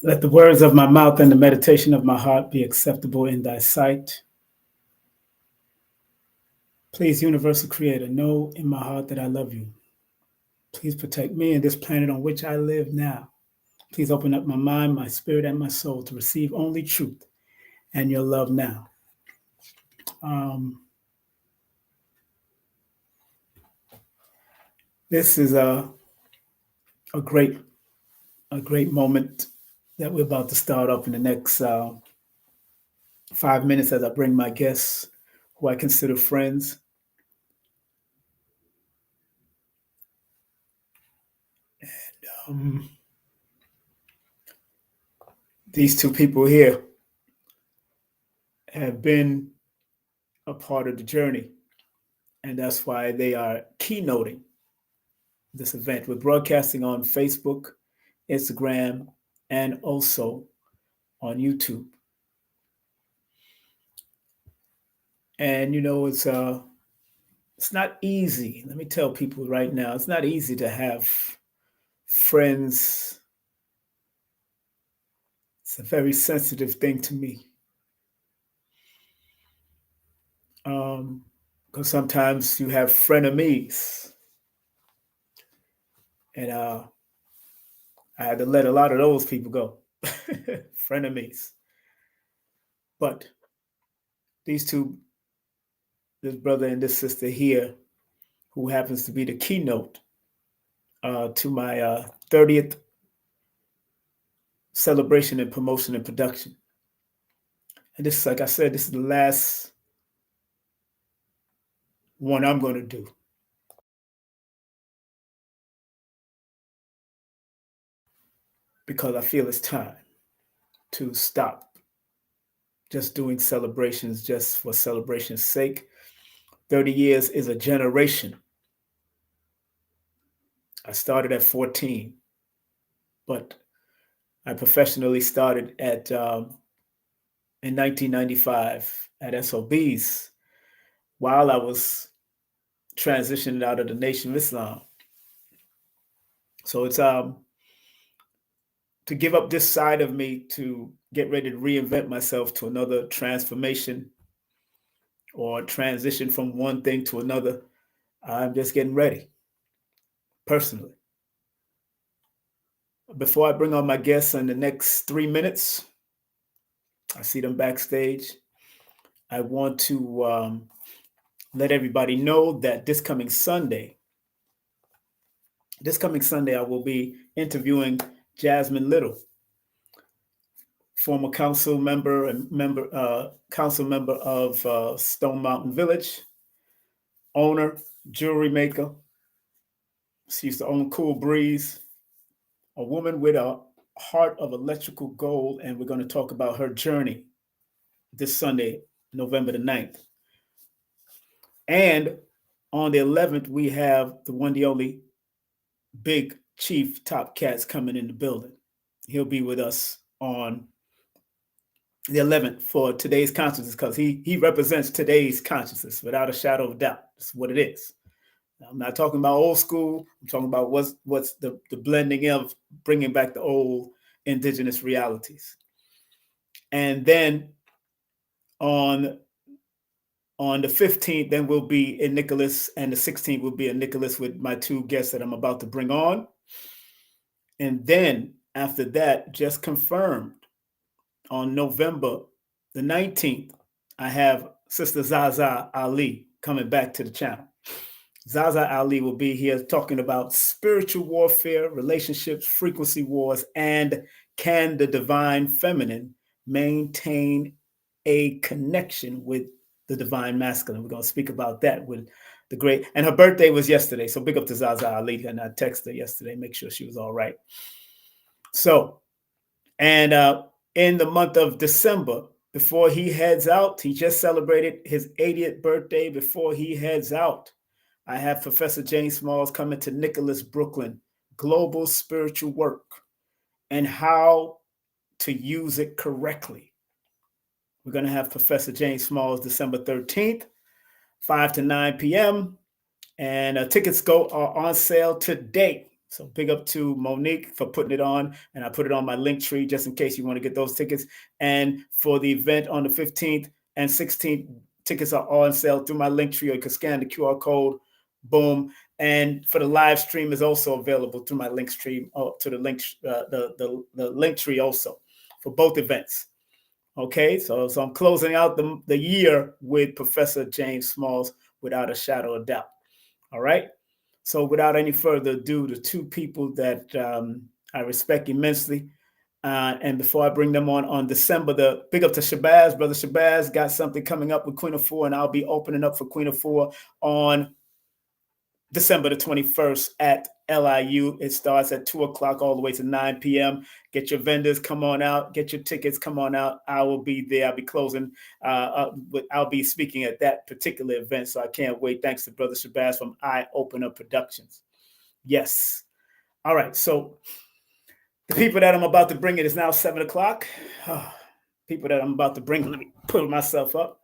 Let the words of my mouth and the meditation of my heart be acceptable in thy sight. Please, universal creator, know in my heart that I love you. Please protect me and this planet on which I live now. Please open up my mind, my spirit, and my soul to receive only truth and your love now. This is a great moment that we're about to start off in the next 5 minutes as I bring my guests, who I consider friends. And these two people here have been a part of the journey, and that's why they are keynoting this event. We're broadcasting on Facebook, Instagram, and also on YouTube. And it's not easy. Let me tell people right now, it's not easy to have friends. It's a very sensitive thing to me. Because sometimes you have frenemies. And I had to let a lot of those people go. Frenemies. But these two, this brother and this sister here, who happens to be the keynote to my 30th celebration and promotion and production. And this, like I said, this is the last one I'm going to do. Because I feel it's time to stop just doing celebrations just for celebration's sake. 30 years is a generation. I started at 14, but I professionally started at in 1995 at SOBs while I was transitioning out of the Nation of Islam. So it's to give up this side of me to get ready to reinvent myself to another transformation or transition from one thing to another. I'm just getting ready personally. Before I bring on my guests in the next 3 minutes, I see them backstage. I want to let everybody know that this coming Sunday, I will be interviewing Jasmine Little, former council member of Stone Mountain Village, owner, jewelry maker. She used to own Cool Breeze, a woman with a heart of electrical gold, and we're going to talk about her journey this Sunday, November the 9th. And on the 11th, we have the one, the only Big Chief Top Cats coming in the building. He'll be with us on the 11th for today's consciousness, because he represents today's consciousness without a shadow of doubt. That's what it is. I'm not talking about old school. I'm talking about what's the blending of bringing back the old indigenous realities. And then on the 15th, then we'll be in Nicholas, and the 16th will be in Nicholas with my two guests that I'm about to bring on. And then after that, just confirmed, on November the 19th, I have Sister Zaza Ali coming back to the channel. Zaza Ali will be here talking about spiritual warfare, relationships, frequency wars, and can the divine feminine maintain a connection with the divine masculine? We're going to speak about that with the great, and her birthday was yesterday, so big up to Zaza Ali, and I texted her yesterday, make sure she was all right. So, and in the month of December, before he heads out, he just celebrated his 80th birthday. Before he heads out, I have Professor James Smalls coming to Nicholas, Brooklyn, Global Spiritual Work and how to use it correctly. We're going to have Professor James Smalls December 13th, 5 to 9 p.m. And tickets are on sale today. So big up to Monique for putting it on, and I put it on my Linktree just in case you want to get those tickets. And for the event on the 15th and 16th, tickets are on sale through my Linktree, or you can scan the QR code. Boom. And for the live stream is also available through my Linktree, to the link, the Linktree also for both events. Okay, so I'm closing out the year with Professor James Smalls without a shadow of doubt. All right. So without any further ado, the two people that I respect immensely, and before I bring them on December, the big up to Shabazz, brother Shabazz got something coming up with Queen of Four, and I'll be opening up for Queen of Four on December the 21st at LIU. It starts at 2 o'clock all the way to 9 p.m. Get your vendors, come on out. Get your tickets, come on out. I will be there. I'll be closing. I'll be speaking at that particular event, so I can't wait. Thanks to Brother Shabazz from Eye Opener Productions. Yes. All right. So the people that I'm about to bring, it is now 7 o'clock. People that I'm about to bring, let me pull myself up.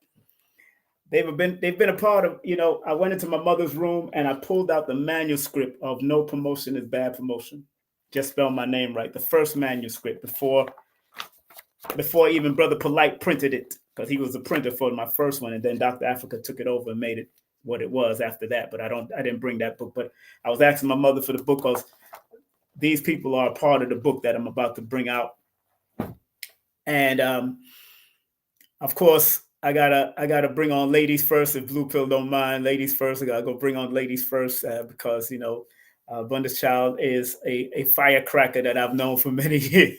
They've been a part of, I went into my mother's room and I pulled out the manuscript of No Promotion is Bad Promotion. Just spell my name right. The first manuscript before even Brother Polite printed it, because he was the printer for my first one. And then Dr. Africa took it over and made it what it was after that. But I didn't bring that book. But I was asking my mother for the book because these people are a part of the book that I'm about to bring out. And of course, I gotta bring on ladies first. If Blue Pill don't mind, ladies first. I gotta go bring on ladies first because Abundance Child is a firecracker that I've known for many years.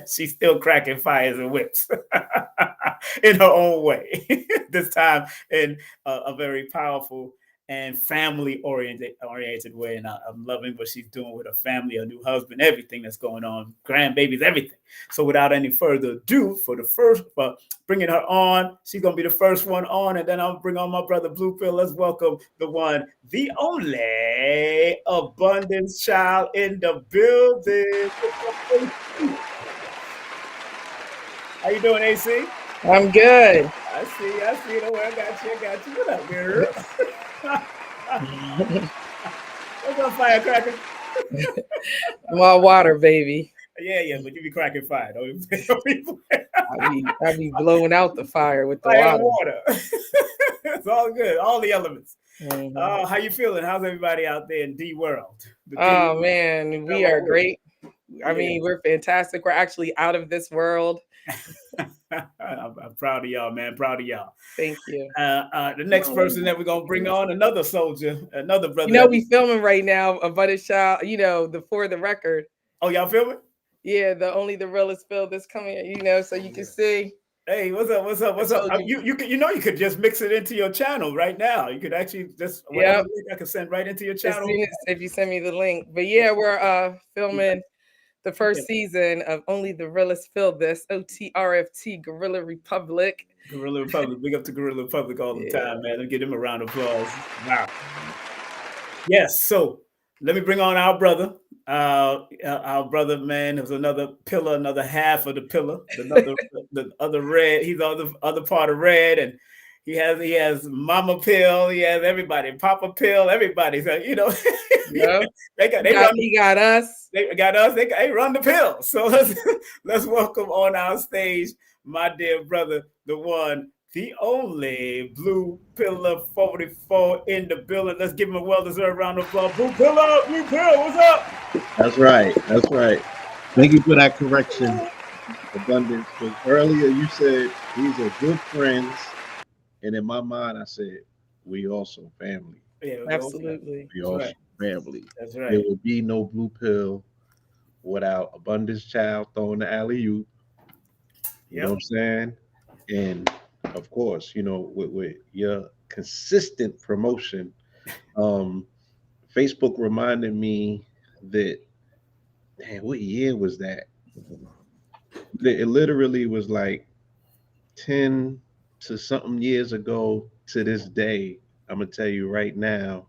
She's still cracking fires and whips in her own way. This time in a very powerful and family oriented way, and I'm loving what she's doing with her family, her new husband, everything that's going on, grandbabies, everything. So without any further ado, for the first, bringing her on, she's gonna be the first one on, and then I'll bring on my brother Blue Pill. Let's welcome the one, the only Abundance Child in the building. How you doing, AC? I'm good. I see. Don't worry, I got you. What up, girl? What's up, firecracker? I'm all water, baby. Yeah, but you be cracking fire, don't you? I be blowing out the fire with the fire water. It's all good, all the elements. Mm-hmm. How you feeling? How's everybody out there in D world? Oh man, we are great. I mean, we're fantastic. We're actually out of this world. I'm proud of y'all, man. Proud of y'all. Thank you. The next person that we're gonna bring on, another soldier, another brother. We filming right now, Abundance Child. For the record. Oh, y'all filming? Yeah, the Only the Realest Film that's coming. So you can see. Hey, what's up? You could just mix it into your channel right now. You could actually just link I can send right into your channel. If you send me the link. But yeah, we're filming the first season of Only the Realest Feel This, OTRFT, Guerrilla Republic. Guerrilla Republic. Big up to Guerrilla Republic all the time, man. Let's give them a round of applause. Wow. Yes, so let me bring on our brother. Our brother, man, there's another pillar, another half of the pillar, the other red. He's the other part of red, and he has Mama Pill, he has everybody, Papa Pill, everybody. So he got us. They got us. They run the pill. So let's welcome on our stage my dear brother, the one, the only Blue Pillar 44 in the building. Let's give him a well-deserved round of applause. Blue Pillar, what's up? That's right. Thank you for that correction, Abundance. Because earlier you said these are good friends, and in my mind I said we also family. Yeah, absolutely. We also family. That's right. There would be no Blue Pill without Abundance Child throwing the alley-oop. You know what I'm saying? And of course, with your consistent promotion, Facebook reminded me that, man, what year was that? It literally was like 10 to something years ago to this day. I'm going to tell you right now,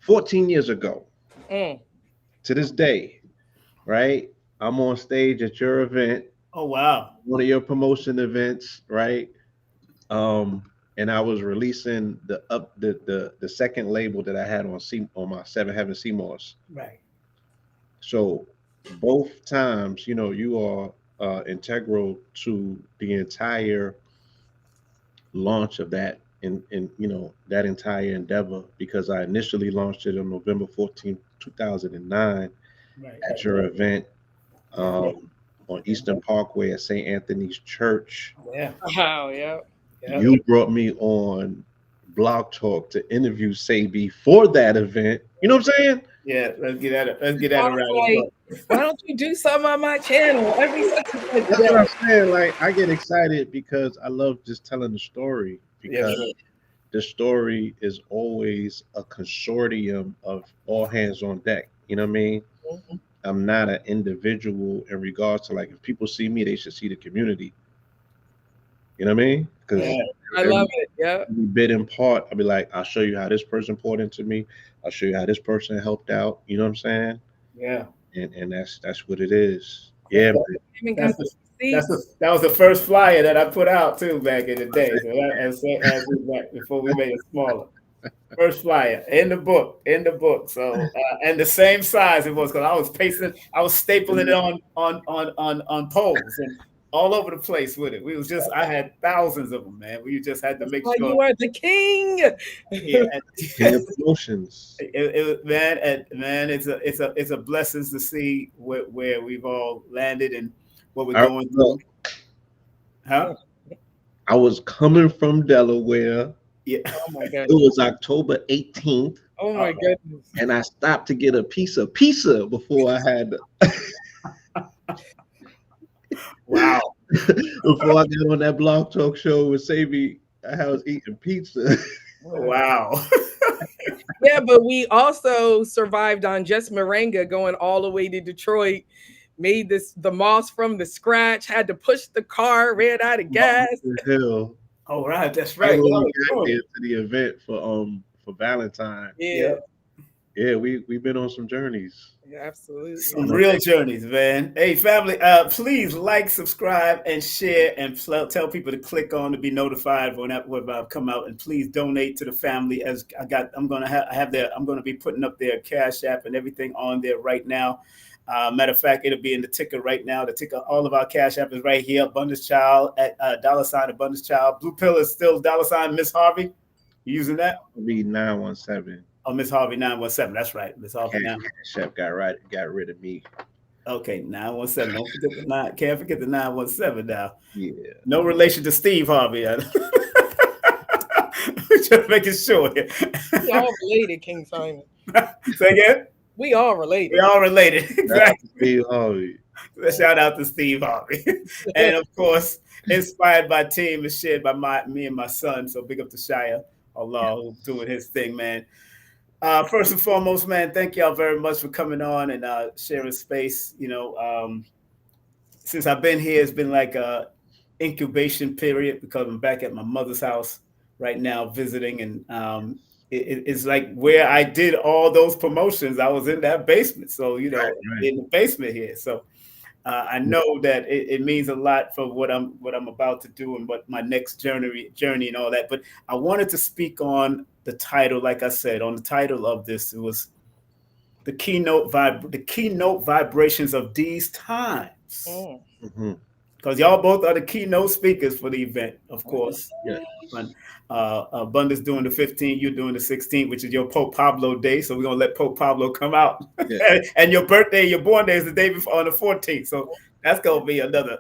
14 years ago to this day, right? I'm on stage at your event. Oh, wow. One of your promotion events, right? And I was releasing the second label that I had on my Seven Heaven Seymour's. Right. So both times, you are integral to the entire launch of that in that entire endeavor, because I initially launched it on November 14th, 2009 Right. at your event on Eastern Parkway at St. Anthony's Church. Yeah. Wow, yeah. You brought me on Blog Talk to interview Sabi for that event. You know what I'm saying? Yeah. Let's get at it. Let's get at I it right. was like, why don't you do something on my channel every such and such That's what day? I'm saying. Like, I get excited because I love just telling the story, Yeah. because the story is always a consortium of all hands on deck. You know what I mean? Mhm. I'm not an individual in regards to, like, if people see me, they should see the community. You know what I mean? Because Yeah. I love it. Yeah. every bit in part, I'll be like, I'll show you how this person poured into me. I'll show you how this person helped out. You know what I'm saying? Yeah. And that's what it is. Yeah, man. Even That's got the the seats. that was the first flyer that I put out too back in the day. So as we went before we made it smaller. First flyer in the book. So and the same size it was, because I was stapling it on poles and all over the place with it. I had thousands of them, man. We just had to make Like, sure. you are the king. Yeah, King of promotions. man, it's a blessings to see where we've all landed and what we're I, going look, through. Huh? I was coming from Delaware. Yeah. Oh my It goodness. was October 18th, Oh my goodness. and I stopped to get a piece of pizza before I had Wow. before I got on that Blog Talk show with Sabi. I was eating pizza. Wow. Yeah, but we also survived on just moringa going all the way to Detroit. Made the moss from the scratch. Had to push the car. Ran out of gas. Hell, All right, that's right right. when Y'all we are got doing there it. to the event for Valentine. Yeah, Yeah, we've been on some journeys. yeah, absolutely. Some real journeys, man. Hey, family, please like, subscribe, and share, and tell people to click on to be notified when I've come out. And please donate to the family. As I'm gonna I'm gonna be putting up their Cash App and everything on there right now. Matter of fact, it'll be in the ticker right now. The ticker, all of our Cash App is right here. Abundance Child at $ Abundance Child. Blue Pill is still $ Miss Harvey. You using that? It'll be 917. Oh, Miss Harvey 917. That's right, Miss Harvey. Cashapp got rid of me. Okay, 917. Don't forget the 9. Can't forget the 917 now. Yeah. No relation to Steve Harvey. Just making sure. We all related, King Simon. Say again? We all related. We all related. Exactly. Steve Harvey. Shout out to Steve Harvey. And of course, inspired by team and shared by me and my son. So big up to Shia Allah, who's doing his thing, man. First and foremost, man, thank y'all very much for coming on and sharing space. Since I've been here, it's been like a incubation period because I'm back at my mother's house right now visiting, and it's like where I did all those promotions. I was in that basement, so in the basement here. So I know that it means a lot for what I'm about to do and what my next journey and all that. But I wanted to speak on the title, like I said, on the title of this. It was the keynote vibrations of these times. Mm-hmm. Because y'all both are the keynote speakers for the event, of course. Yeah. Abundance doing the 15th, you're doing the 16th, which is your Pope Pablo Day. So we're gonna let Pope Pablo come out. Yeah. And your born day is the day before on the 14th. So that's gonna be another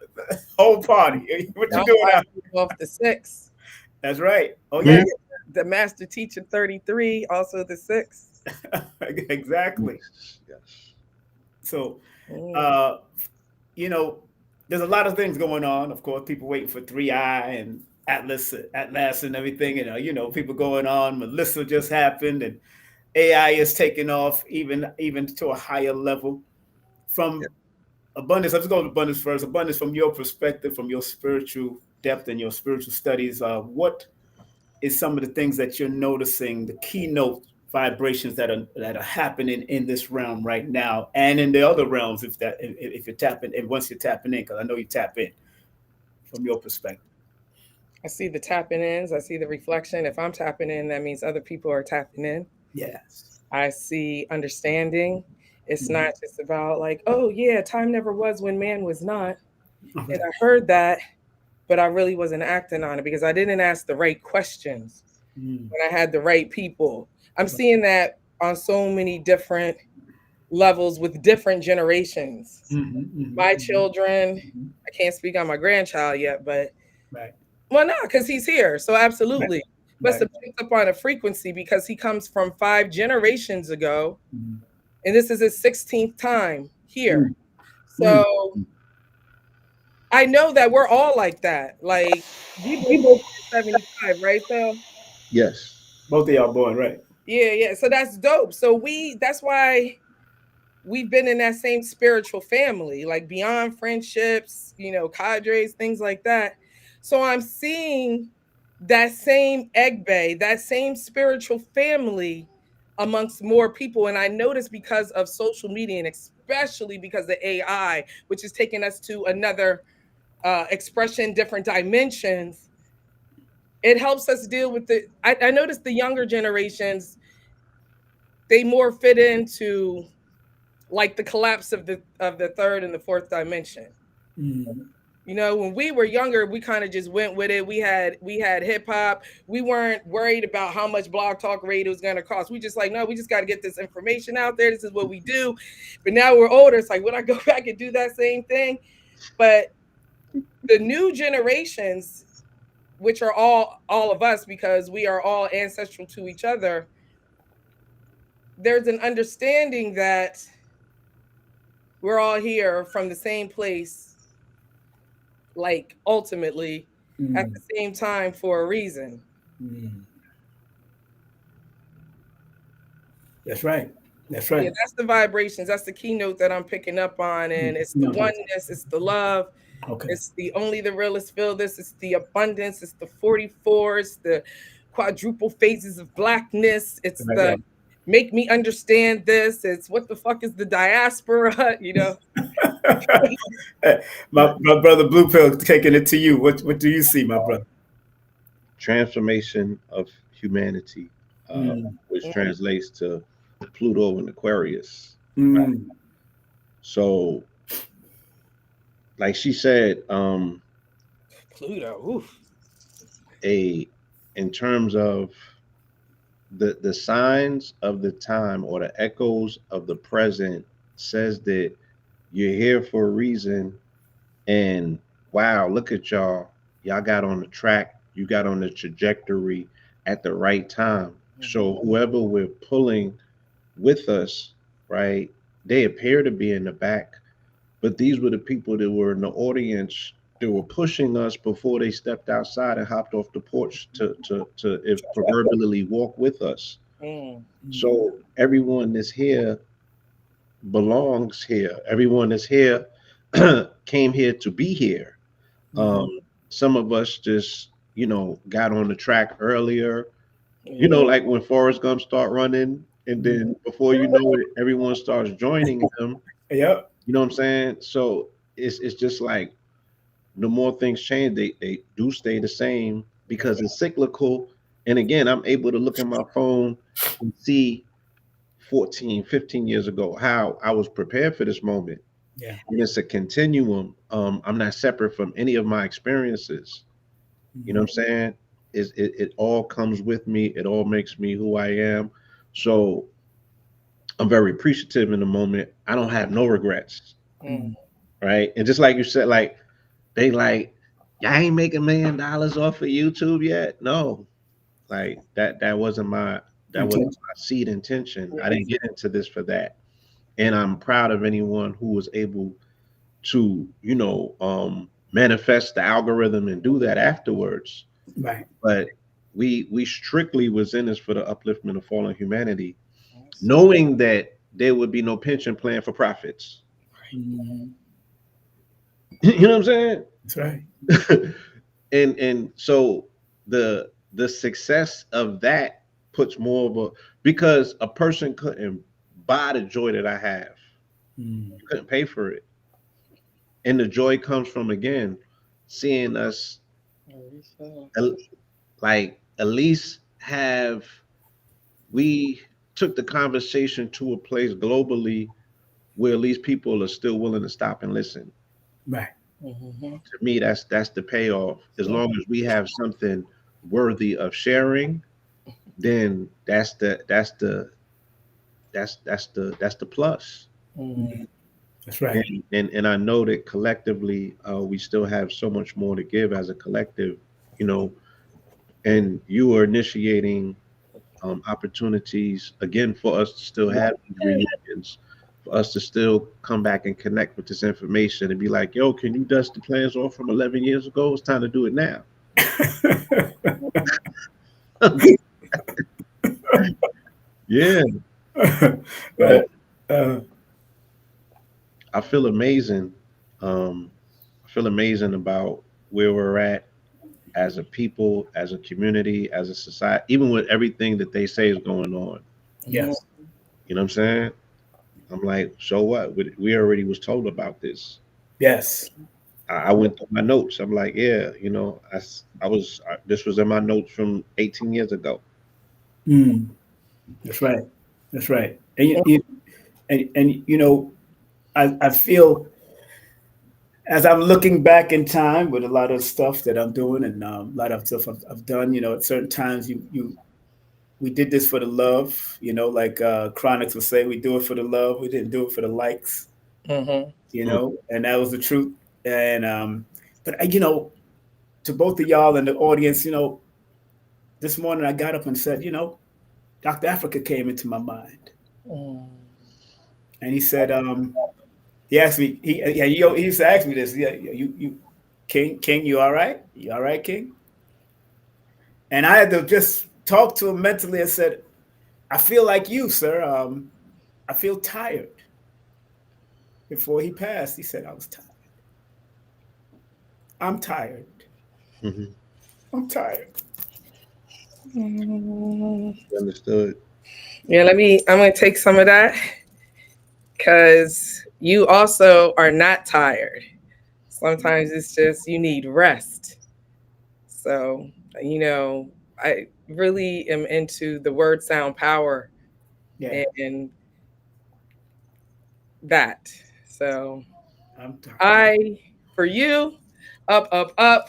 whole party. What you doing now? Off the 6th. That's right. Oh yeah. The Master Teacher 33, also the 6th. Exactly. Yes. So there's a lot of things going on. Of course, people waiting for 3i and Atlas and everything. People going on. Melissa just happened, and AI is taking off even to a higher level. From abundance, let's go to abundance first. Abundance, from your perspective, from your spiritual depth and your spiritual studies, what is some of the things that you're noticing, the keynote vibrations that are happening in this realm right now, and in the other realms, if you're tapping, and once you're tapping in, because I know you tap in from your perspective. I see the tapping ins. I see the reflection. If I'm tapping in, that means other people are tapping in. Yes. I see understanding, It's not just about like, oh yeah, time never was when man was not. And I heard that, but I really wasn't acting on it because I didn't ask the right questions when I had the right people. I'm seeing that on so many different levels with different generations. My children, I can't speak on my grandchild yet, but well, no, because he's here. So absolutely. Must have picked up on a frequency because he comes from 5 generations ago. And this is his 16th time here. So I know that we're all like that. Like we both 75, right, Phil? Yes. Both of y'all born, right? Yeah. So that's dope. So that's why we've been in that same spiritual family, like beyond friendships, cadres, things like that. So I'm seeing that same egg bay, that same spiritual family amongst more people. And I noticed because of social media and especially because of AI, which is taking us to another expression, different dimensions, it helps us deal with I noticed the younger generations, they more fit into like the collapse of the third and the fourth dimension. When we were younger, we kind of just went with it. We had hip hop. We weren't worried about how much Blog Talk Radio was going to cost. We just like, no, we just got to get this information out there. This is what we do. But now we're older. It's like, would I go back and do that same thing? But the new generations, which are all of us, because we are all ancestral to each other, there's an understanding that we're all here from the same place, like ultimately at the same time for a reason. That's right. That's right. Yeah, that's the vibrations. That's the keynote that I'm picking up on. And it's the oneness, it's the love. Okay. It's the only the realest feel this. It's the abundance. It's the 44. It's the quadruple phases of blackness. It's the make me understand this. It's what the fuck is the diaspora, my brother Blue Pill taking it to you. What do you see, my brother? Transformation of humanity, which translates to Pluto and Aquarius. Right? So, like she said, Pluto. Oof. In terms of the signs of the time or the echoes of the present says that you're here for a reason. And wow, look at y'all. Y'all got on the track. You got on the trajectory at the right time. So whoever we're pulling with us, right, they appear to be in the back, but these were the people that were in the audience that were pushing us before they stepped outside and hopped off the porch to if proverbially walk with us. So everyone that's here belongs here. Everyone that's here came here to be here. Some of us just, got on the track earlier. Like when Forrest Gump start running, and then before you know it, everyone starts joining him. Yep. You know what I'm saying? So it's just like the more things change, they do stay the same because it's cyclical. And again, I'm able to look at my phone and see 14, 15 years ago how I was prepared for this moment. Yeah. And it's a continuum. I'm not separate from any of my experiences. You know what I'm saying? It all comes with me. It all makes me who I am. So I'm very appreciative in the moment. I don't have no regrets. Right. And just like you said, like they like, y'all ain't making $1 million off of YouTube yet. No, like that wasn't my seed intention. I didn't get into this for that. And I'm proud of anyone who was able to, manifest the algorithm and do that afterwards. Right. But we strictly was in this for the upliftment of fallen humanity, knowing that there would be no pension plan for profits. You know what I'm saying? That's right. and so the success of that puts more of a, because a person couldn't buy the joy that I have. You couldn't pay for it. And the joy comes from, again, seeing us like at least we took the conversation to a place globally where at least people are still willing to stop and listen. Right. Mm-hmm. To me, that's the payoff. As long as we have something worthy of sharing, then that's the plus. Mm-hmm. That's right. And I know that collectively, we still have so much more to give as a collective, you know. And you are initiating opportunities again for us to still have these reunions, for us to still come back and connect with this information and be like, yo, can you dust the plans off from 11 years ago? It's time to do it now. Yeah. Uh, So I feel amazing. Um, I feel amazing about where we're at as a people, as a community, as a society, even with everything that they say is going on. yes. You know what I'm saying? I'm like, so what? We already was told about this. Yes. I went through my notes. I'm like, yeah, you know, this was in my notes from 18 years ago. Mm, that's right. That's right. And you know, I feel as I'm looking back in time with a lot of stuff that I'm doing and a lot of stuff I've done, you know, at certain times we did this for the love, you know, like Chronics would say, we do it for the love, we didn't do it for the likes, Mm-hmm. you Mm. know, and that was the truth. And but you know, to both of y'all and the audience, you know, this morning I got up and said, you know, Dr. Africa came into my mind, Mm. and he said, he asked me, he used to ask me this, yeah, you, King, you all right? You all right, King? And I had to just talk to him mentally and said, I feel like you, sir. I feel tired. Before he passed, he said, I was tired. I'm tired. Mm-hmm. I'm tired. Mm. Understood. Yeah, I'm going to take some of that because you also are not tired. Sometimes it's just you need rest. So, you know, I really am into the word sound power Yeah, and that. So, I'm tired. for you, up, up, up.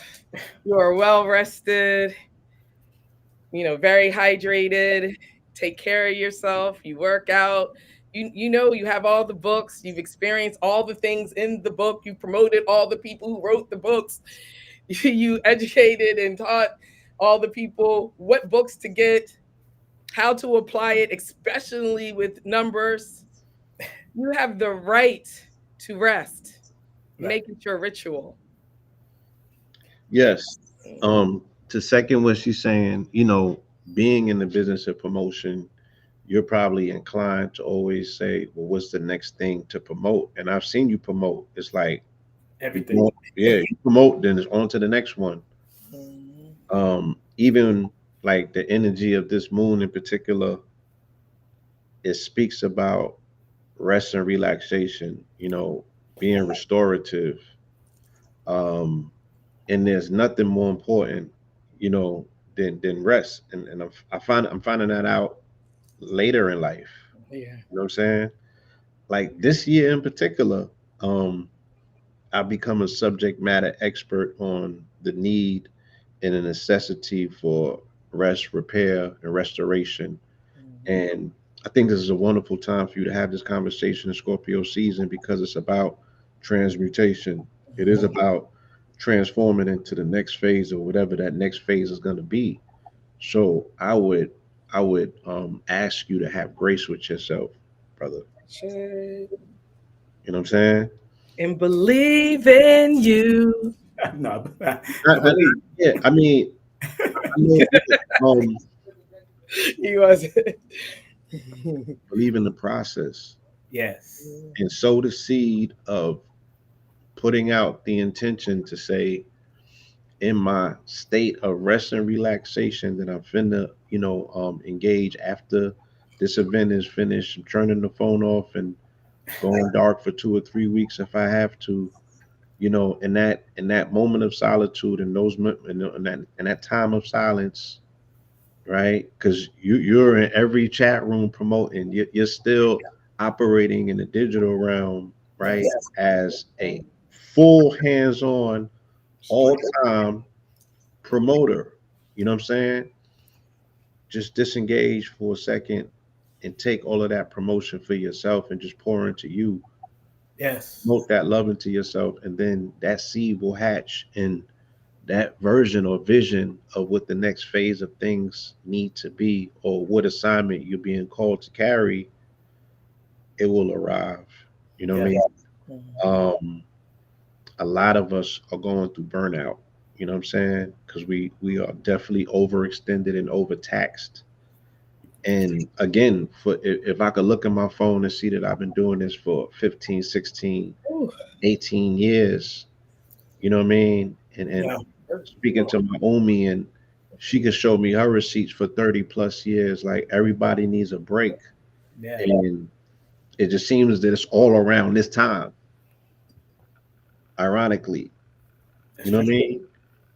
You are well rested, you know, very hydrated. Take care of yourself. You work out. You know, you have all the books. You've experienced all the things in the book. You promoted all the people who wrote the books. You educated and taught all the people what books to get, how to apply it, especially with numbers. You have the right to rest. Right. Make it your ritual. Yes. To second what she's saying, you know, being in the business of promotion, you're probably inclined to always say, well, what's the next thing to promote? And I've seen you promote. It's like, Everything. yeah, you promote, then it's on to the next one. Mhm. Even like the energy of this moon in particular, it speaks about rest and relaxation, you know, being restorative. Um, and there's nothing more important, you know, than rest. And I'm finding that out later in life. Yeah. You know what I'm saying? Like this year in particular, um, I've become a subject matter expert on the need and the necessity for rest, repair, and restoration. Mhm. And I think this is a wonderful time for you to have this conversation in Scorpio season because it's about transmutation. It is about transforming into the next phase or whatever that next phase is going to be. So I would ask you to have grace with yourself, brother. Should You know what I'm saying? and believe in you. No, I, I I, believe. yeah, I mean, He was. believe in the process Yes. and sow the seed of putting out the intention to say, in my state of rest and relaxation that I'm finna, you know, engage after this event is finished. I'm turning the phone off and going dark for 2 or 3 weeks if I have to, you know, in that moment of solitude and in that time of silence, right? Because you're in every chat room promoting. You're still operating in the digital realm, right, Yes. as a full hands-on, all-time promoter. You know what I'm saying? Just disengage for a second and take all of that promotion for yourself and just pour into you. Yes. Promote that love into yourself, and then that seed will hatch, and that version or vision of what the next phase of things need to be, or what assignment you're being called to carry, it will arrive. You know what I Yeah. mean? Mhm. A lot of us are going through burnout. You know what I'm saying? Because we are definitely overextended and overtaxed. And again, for if I could look at my phone and see that I've been doing this for 15, 16, Ooh. 18 years, you know what I mean? And Yeah. speaking to my Omi, and she can show me her receipts for 30 plus years. Like, everybody needs a break. Yeah. And it just seems that it's all around this time, ironically. You That's know what I right. mean?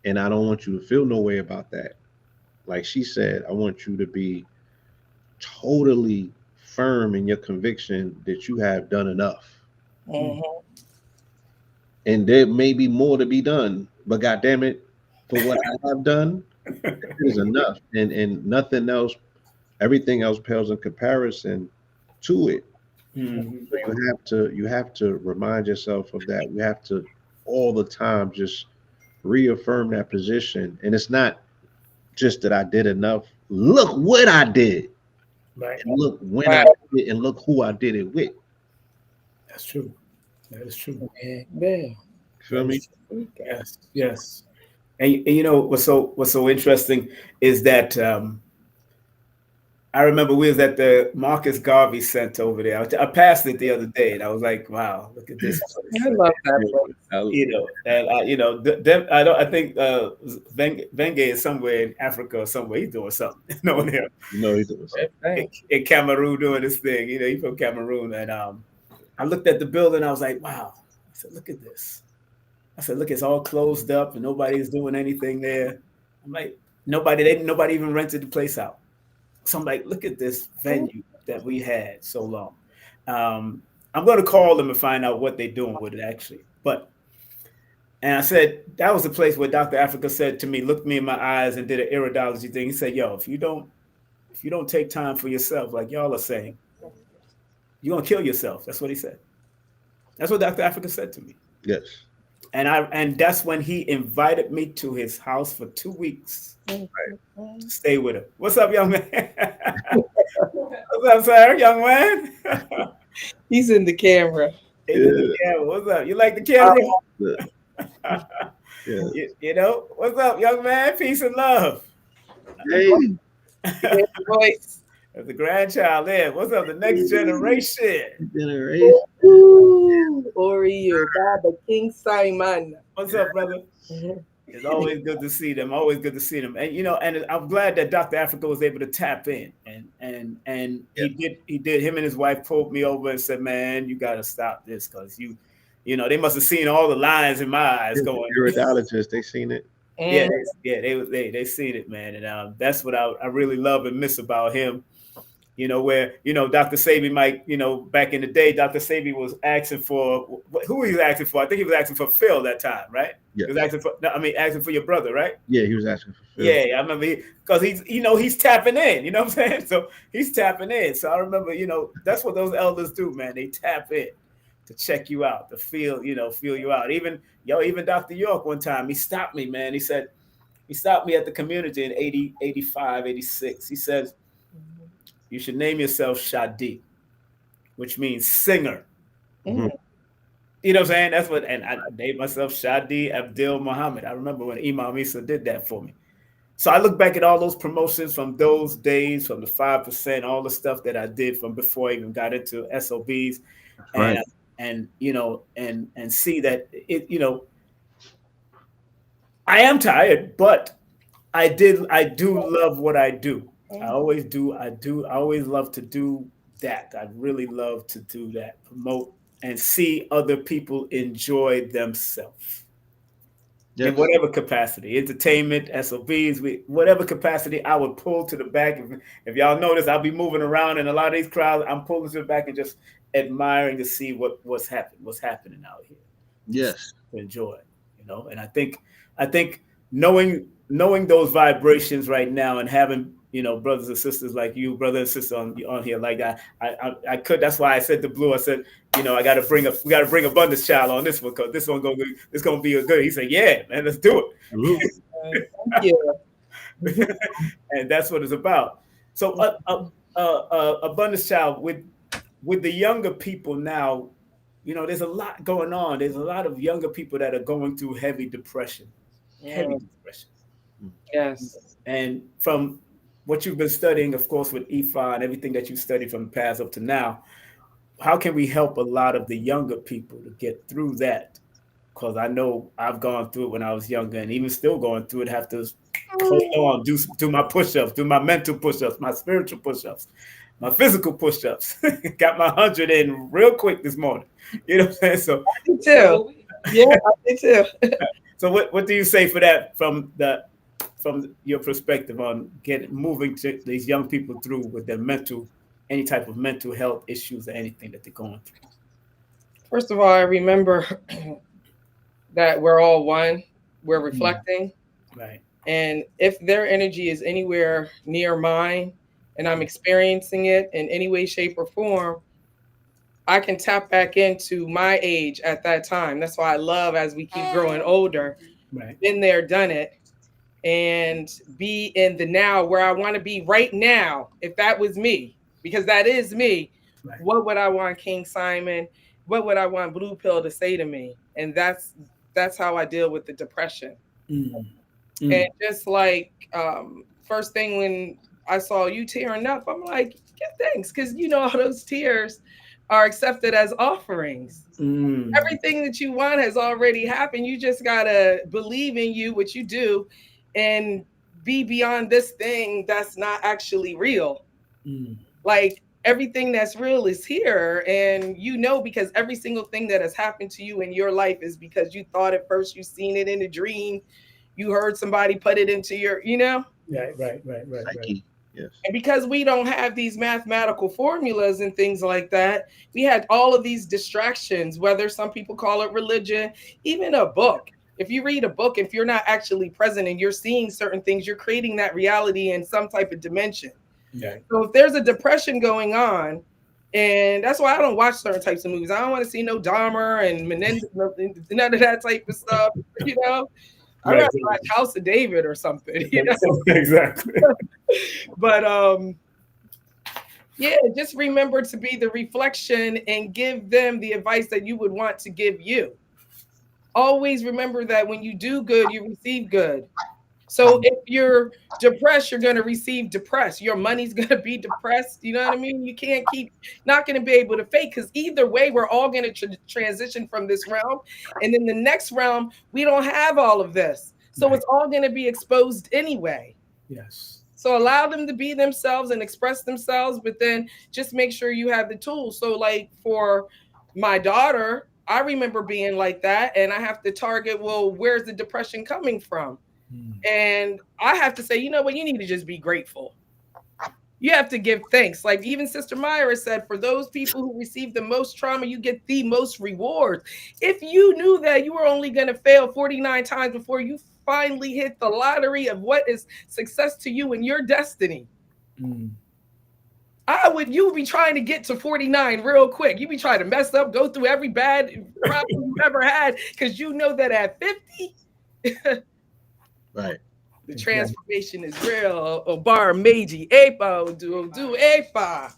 And I don't want you to feel no way about that. Like she said, I want you to be totally firm in your conviction that you have done enough. Mhm. And there may be more to be done, but god damn it, for what I have done, it is enough. And nothing else, everything else pales in comparison to it. Mhm. So you have to remind yourself of that. You have to all the time just reaffirm that position. And it's not just that I did enough. Look what I did. Right. And look when I Right. did it, and look who I did it with. That's true. That is true. Yeah. Feel That me? is true. Yes. Yes. And you know what's so interesting is that I remember we was at the Marcus Garvey Center over there. I passed it the other day, and I was like, "Wow, look at this place!" I love that place. You know, and you know, I don't. I think Venge is somewhere in Africa or somewhere. He's doing something. No here You know he doing something. Good thing. in Cameroon doing this thing. You know, he's from Cameroon, and I looked at the building. I was like, "Wow!" I said, "Look at this." I said, "Look, it's all closed up, and nobody's doing anything there." I'm like, nobody even rented the place out. So I'm like, look at this venue that we had so long. I'm going to call them and find out what they're doing with it actually. But and I said that was the place where Dr. Africa said to me, looked me in my eyes and did an iridology thing. He said, "Yo, if you don't take time for yourself, like y'all are saying, you're gonna kill yourself." That's what he said. That's what Dr. Africa said to me. Yes. And that's when he invited me to his house for 2 weeks to stay with him. What's up, young man? What's up, sir, young man? He's in the camera. He's in the Yeah. camera. What's up? You like the camera? Yeah. Yeah. You know, what's up, young man? Peace and love. Hey, His voice. As the grandchild there. What's up? The next generation. generation. Ooh, Oreo, Baba, King Simon. What's up, brother? Mhm. It's always good to see them. Always good to see them. And you know, and I'm glad that Dr. Africa was able to tap in. And Yeah. he did. Him and his wife pulled me over and said, "Man, you got to stop this because you know, they must have seen all the lines in my eyes going." Iridologist, they seen it. Yeah, Mhm. they seen it, man, and that's what I really love and miss about him. You know, where Dr. Sabi might, back in the day, Dr. Sabi was asking for who he was asking for. I think he was asking for Phil that time, right? He Yes. was asking for, no, I mean, asking for your brother, right? Yeah, he was asking for Phil. Yeah, I remember because he's tapping in. You know what I'm saying? So he's tapping in. So I remember, that's what those elders do, man. They tap in to check you out, to feel you out. Even Dr. York one time, he stopped me, man. He stopped me at the community in 80, 85, 86. He says, "You should name yourself Shadi, which means singer." Mhm. You know what I'm saying? That's what, and I named myself Shadi Abdul Muhammad. I remember when Imam Isa did that for me. So I look back at all those promotions from those days, from the 5%, all the stuff that I did from before I even got into SOBs, That's right. and see that I am tired, but I do love what I do. I always do. I always love to do that. I really love to do that, promote and see other people enjoy themselves. in whatever capacity, entertainment, SOBs, whatever capacity, I would pull to the back. If y'all notice, I'll be moving around in a lot of these crowds. I'm pulling to the back and just admiring to see what's happening out here. Yes. To enjoy, and I think knowing those vibrations right now and having brothers and sisters like you, brother and sister on here like that, I could. That's why I said to Blue, I said, we got to bring Abundance Child on this one, because this one it's gonna be a good. He said, yeah, man, let's do it. Thank you. And that's what it's about. So Abundance Child, with the younger people now, there's a lot going on. There's a lot of younger people that are going through heavy depression. Yes. And from what you've been studying, of course, with IFA and everything that you studied from the past up to now, how can we help a lot of the younger people to get through that? Because I know I've gone through it when I was younger, and even still going through it, have to hold on, do my push-ups, do my mental push-ups, my spiritual push-ups, my physical push-ups. Got my 100 in real quick this morning. You know what I'm saying? So I did too. Yeah, I did too. So what do you say for that from your perspective on moving to these young people through with their any type of mental health issues or anything that they're going through? First of all, I remember that we're all one. We're reflecting. Right. And if their energy is anywhere near mine and I'm experiencing it in any way, shape, or form, I can tap back into my age at that time. That's why I love, as we keep growing older, been there, done it, and be in the now where I want to be right now. If that was me, because that is me, what would I want King Simon? What would I want Blue Pill to say to me? And that's how I deal with the depression. And just like first thing when I saw you tearing up, I'm like, give thanks, because all those tears are accepted as offerings. Everything that you want has already happened. You just gotta believe in you, what you do, and be beyond this thing that's not actually real. Like everything that's real is here, and because every single thing that has happened to you in your life is because you thought at first, you seen it in a dream, you heard somebody put it into your, Right. Yes. And because we don't have these mathematical formulas and things like that, we had all of these distractions, whether some people call it religion, even a book. If you read a book, if you're not actually present and you're seeing certain things, you're creating that reality in some type of dimension. Yeah. So if there's a depression going on, and that's why I don't watch certain types of movies. I don't want to see no Dahmer and Menendez, none of that type of stuff, I'd rather watch House of David or something, Exactly. But just remember to be the reflection and give them the advice that you would want to give you. Always remember that when you do good, you receive good. So if you're depressed, you're going to receive depressed. Your money's going to be depressed. You know what I mean? You can't not going to be able to fake, because either way, we're all going to transition from this realm. And in the next realm, we don't have all of this. So it's all going to be exposed anyway. Yes. So allow them to be themselves and express themselves, but then just make sure you have the tools. So like for my daughter, I remember being like that, and I have to target, well, where's the depression coming from? And I have to say, you know what, you need to just be grateful. You have to give thanks. Like even Sister Myra said, for those people who receive the most trauma, you get the most rewards. If you knew that you were only going to fail 49 times before you finally hit the lottery of what is success to you and your destiny, you would be trying to get to 49 real quick. You'd be trying to mess up, go through every bad problem you ever had, because you know that at 50, right, the transformation is real. Obar Meiji, Apo, do Apa.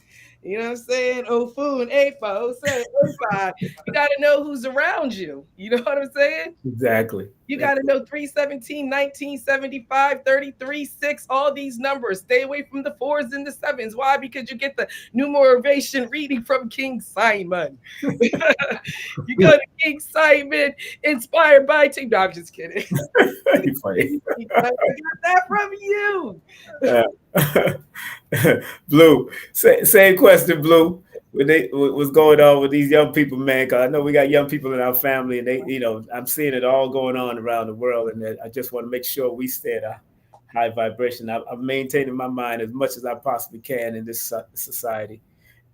You know what I'm saying? Ofun, Apo, say Opa. You got to know who's around you. You know what I'm saying? Exactly. You got to know 317, 1975, 33, 6, all these numbers. Stay away from the 4s and the 7s. Why? Because you get the numerovation reading from King Simon. You go to King Simon, inspired by Team. No, I'm just kidding. Funny. I got that from you. Blue, same question, Blue. what's going on with these young people, man. Because I know we got young people in our family, and I'm seeing it all going on around the world, and I just want to make sure we stay at a high vibration. I'm maintaining my mind as much as I possibly can in this society.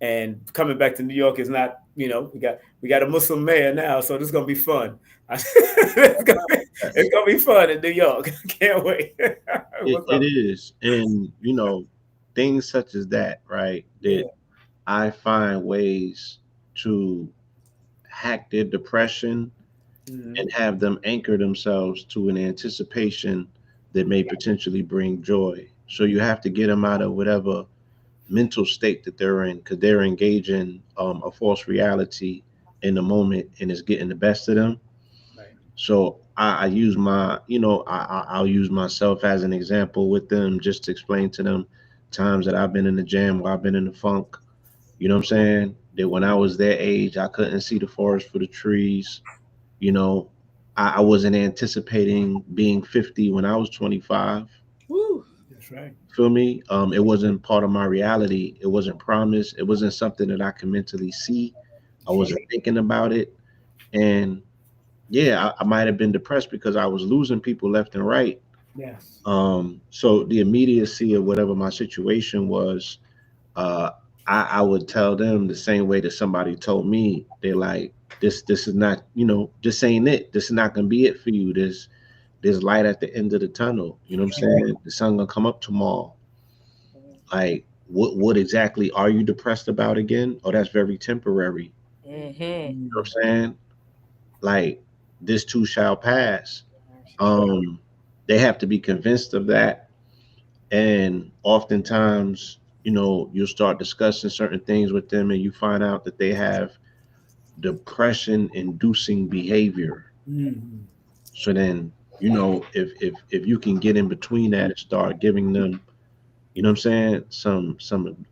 And coming back to New York is not, we got a Muslim mayor now, so this is gonna be fun. It's gonna be fun in New York. Can't wait. What's It up? is, and things such as that, right? That Yeah. I find ways to hack their depression and Mhm. have them anchor themselves to an anticipation that may potentially bring joy. So you have to get them out of whatever mental state that they're in, because they're engaging a false reality in the moment, and it's getting the best of them. Right. So I use I'll use myself as an example with them, just to explain to them times that I've been in the jam, where I've been in the funk. You know what I'm saying? That when I was their age, I couldn't see the forest for the trees. You know, I wasn't anticipating being 50 when I was 25. Woo. That's right. Feel me? It wasn't part of my reality. It wasn't promised. It wasn't something that I could mentally see. I That's wasn't right. thinking about it. And yeah, I might have been depressed because I was losing people left and right. Yes. So the immediacy of whatever my situation was, uh, I would tell them the same way that somebody told me. They're like, this is not, this ain't it. This is not gonna be it for you. There's light at the end of the tunnel. You know what I'm saying? The sun gonna come up tomorrow. Like, what exactly are you depressed about again? Oh, that's very temporary. Mm-hmm. You know what Mm. I'm saying? Like, this too shall pass. That's right. Um, they have to be convinced of that. And oftentimes, you'll start discussing certain things with them, and you find out that they have depression inducing behavior. Mm. So then, if you can get in between that and start giving them, what I'm saying, some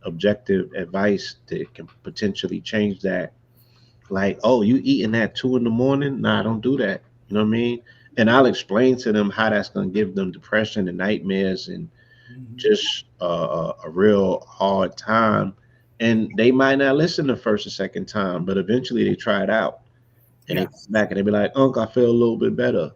objective advice that can potentially change that. Like, oh, you eating at 2 in the morning? Nah, don't do that. You know what I mean? And I'll explain to them how that's gonna give them depression and nightmares and Mhm. just a real hard time. And they might not listen the first or second time, but eventually they try it out and they come Yes. back and they be like, Unc, I feel a little bit better.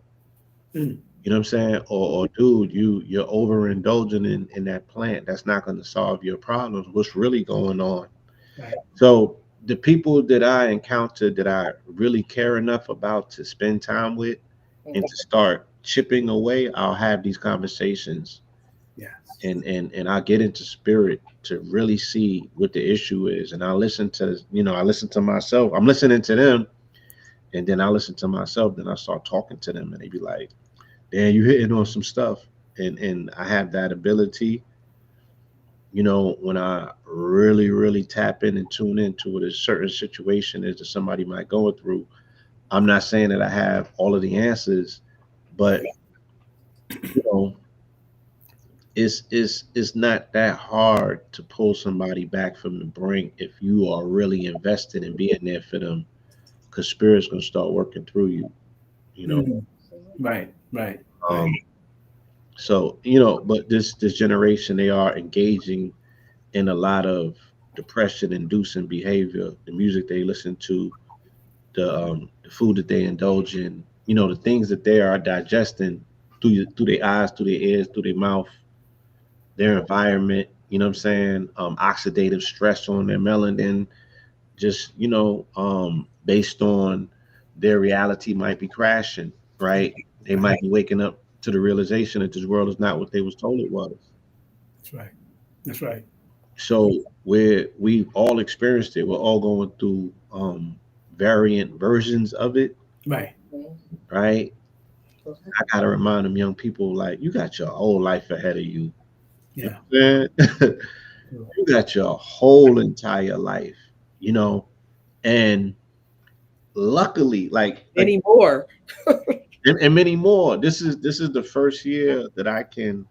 Mm. You know what I'm saying? Or dude, you're overindulging in that plant. That's not going to solve your problems. What's really going on? Right. So the people that I encountered that I really care enough about to spend time with and to start chipping away, I'll have these conversations, Yes. and I'll get into spirit to really see what the issue is. And I listen to myself. I'm listening to them, and then I listen to myself. Then I start talking to them, and they be like, "Damn, you hitting on some stuff." And I have that ability, when I really, really tap in and tune into what a certain situation is that somebody might go through. I'm not saying that I have all of the answers, but you know, it's not that hard to pull somebody back from the brink if you are really invested in being there for them, because spirit's gonna start working through you. You know, Mm. Right. Right. Right. um, so but this generation, they are engaging in a lot of depression inducing behavior. The music they listen to, the food that they indulge in, the things that they are digesting through their eyes, through their ears, through their mouth, their environment. You know what I'm saying? Oxidative stress on their melanin, just based on their reality might be crashing. Right? They Right. might be waking up to the realization that this world is not what they was told it was. That's right. That's right. So we've all experienced it. We're all going through variant versions of it, Right. right? I gotta remind them young people, like, you got your whole life ahead of you. You Yeah. know what I'm saying? You got your whole entire life, you know, and luckily, like Anymore. and many more. This is the first year that I can,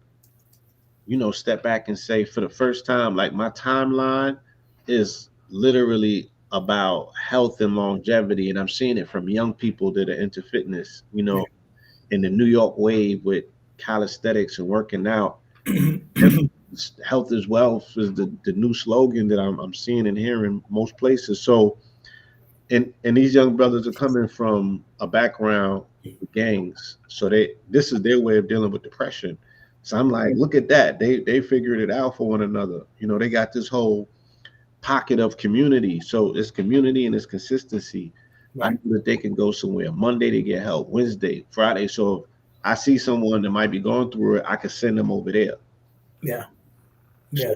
step back and say, for the first time, like, my timeline is literally about health and longevity, and I'm seeing it from young people that are into fitness, Yeah. in the New York wave with calisthenics and working out. Health is wealth is the new slogan that I'm seeing and hearing most places. So, and these young brothers are coming from a background with gangs, so this is their way of dealing with depression. So I'm like, look at that, they figured it out for one another. They got this whole pocket of community. So it's community and it's consistency. I know that they can go somewhere. Monday they get help. Wednesday, Friday. So if I see someone that might be going through it, I can send them over there. Yeah. So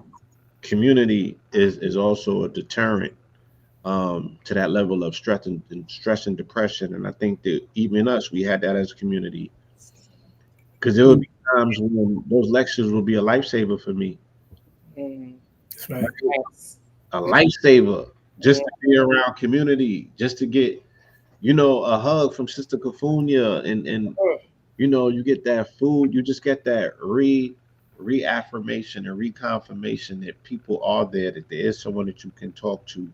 community is also a deterrent to that level of stress and depression. And I think that even us, we had that as a community. Because there would be times when those lectures would be a lifesaver for me. That's right. A lifesaver just to be around community, just to get, a hug from Sister Kafunya, and you get that food, you just get that reaffirmation and reconfirmation that people are there, that there is someone that you can talk to,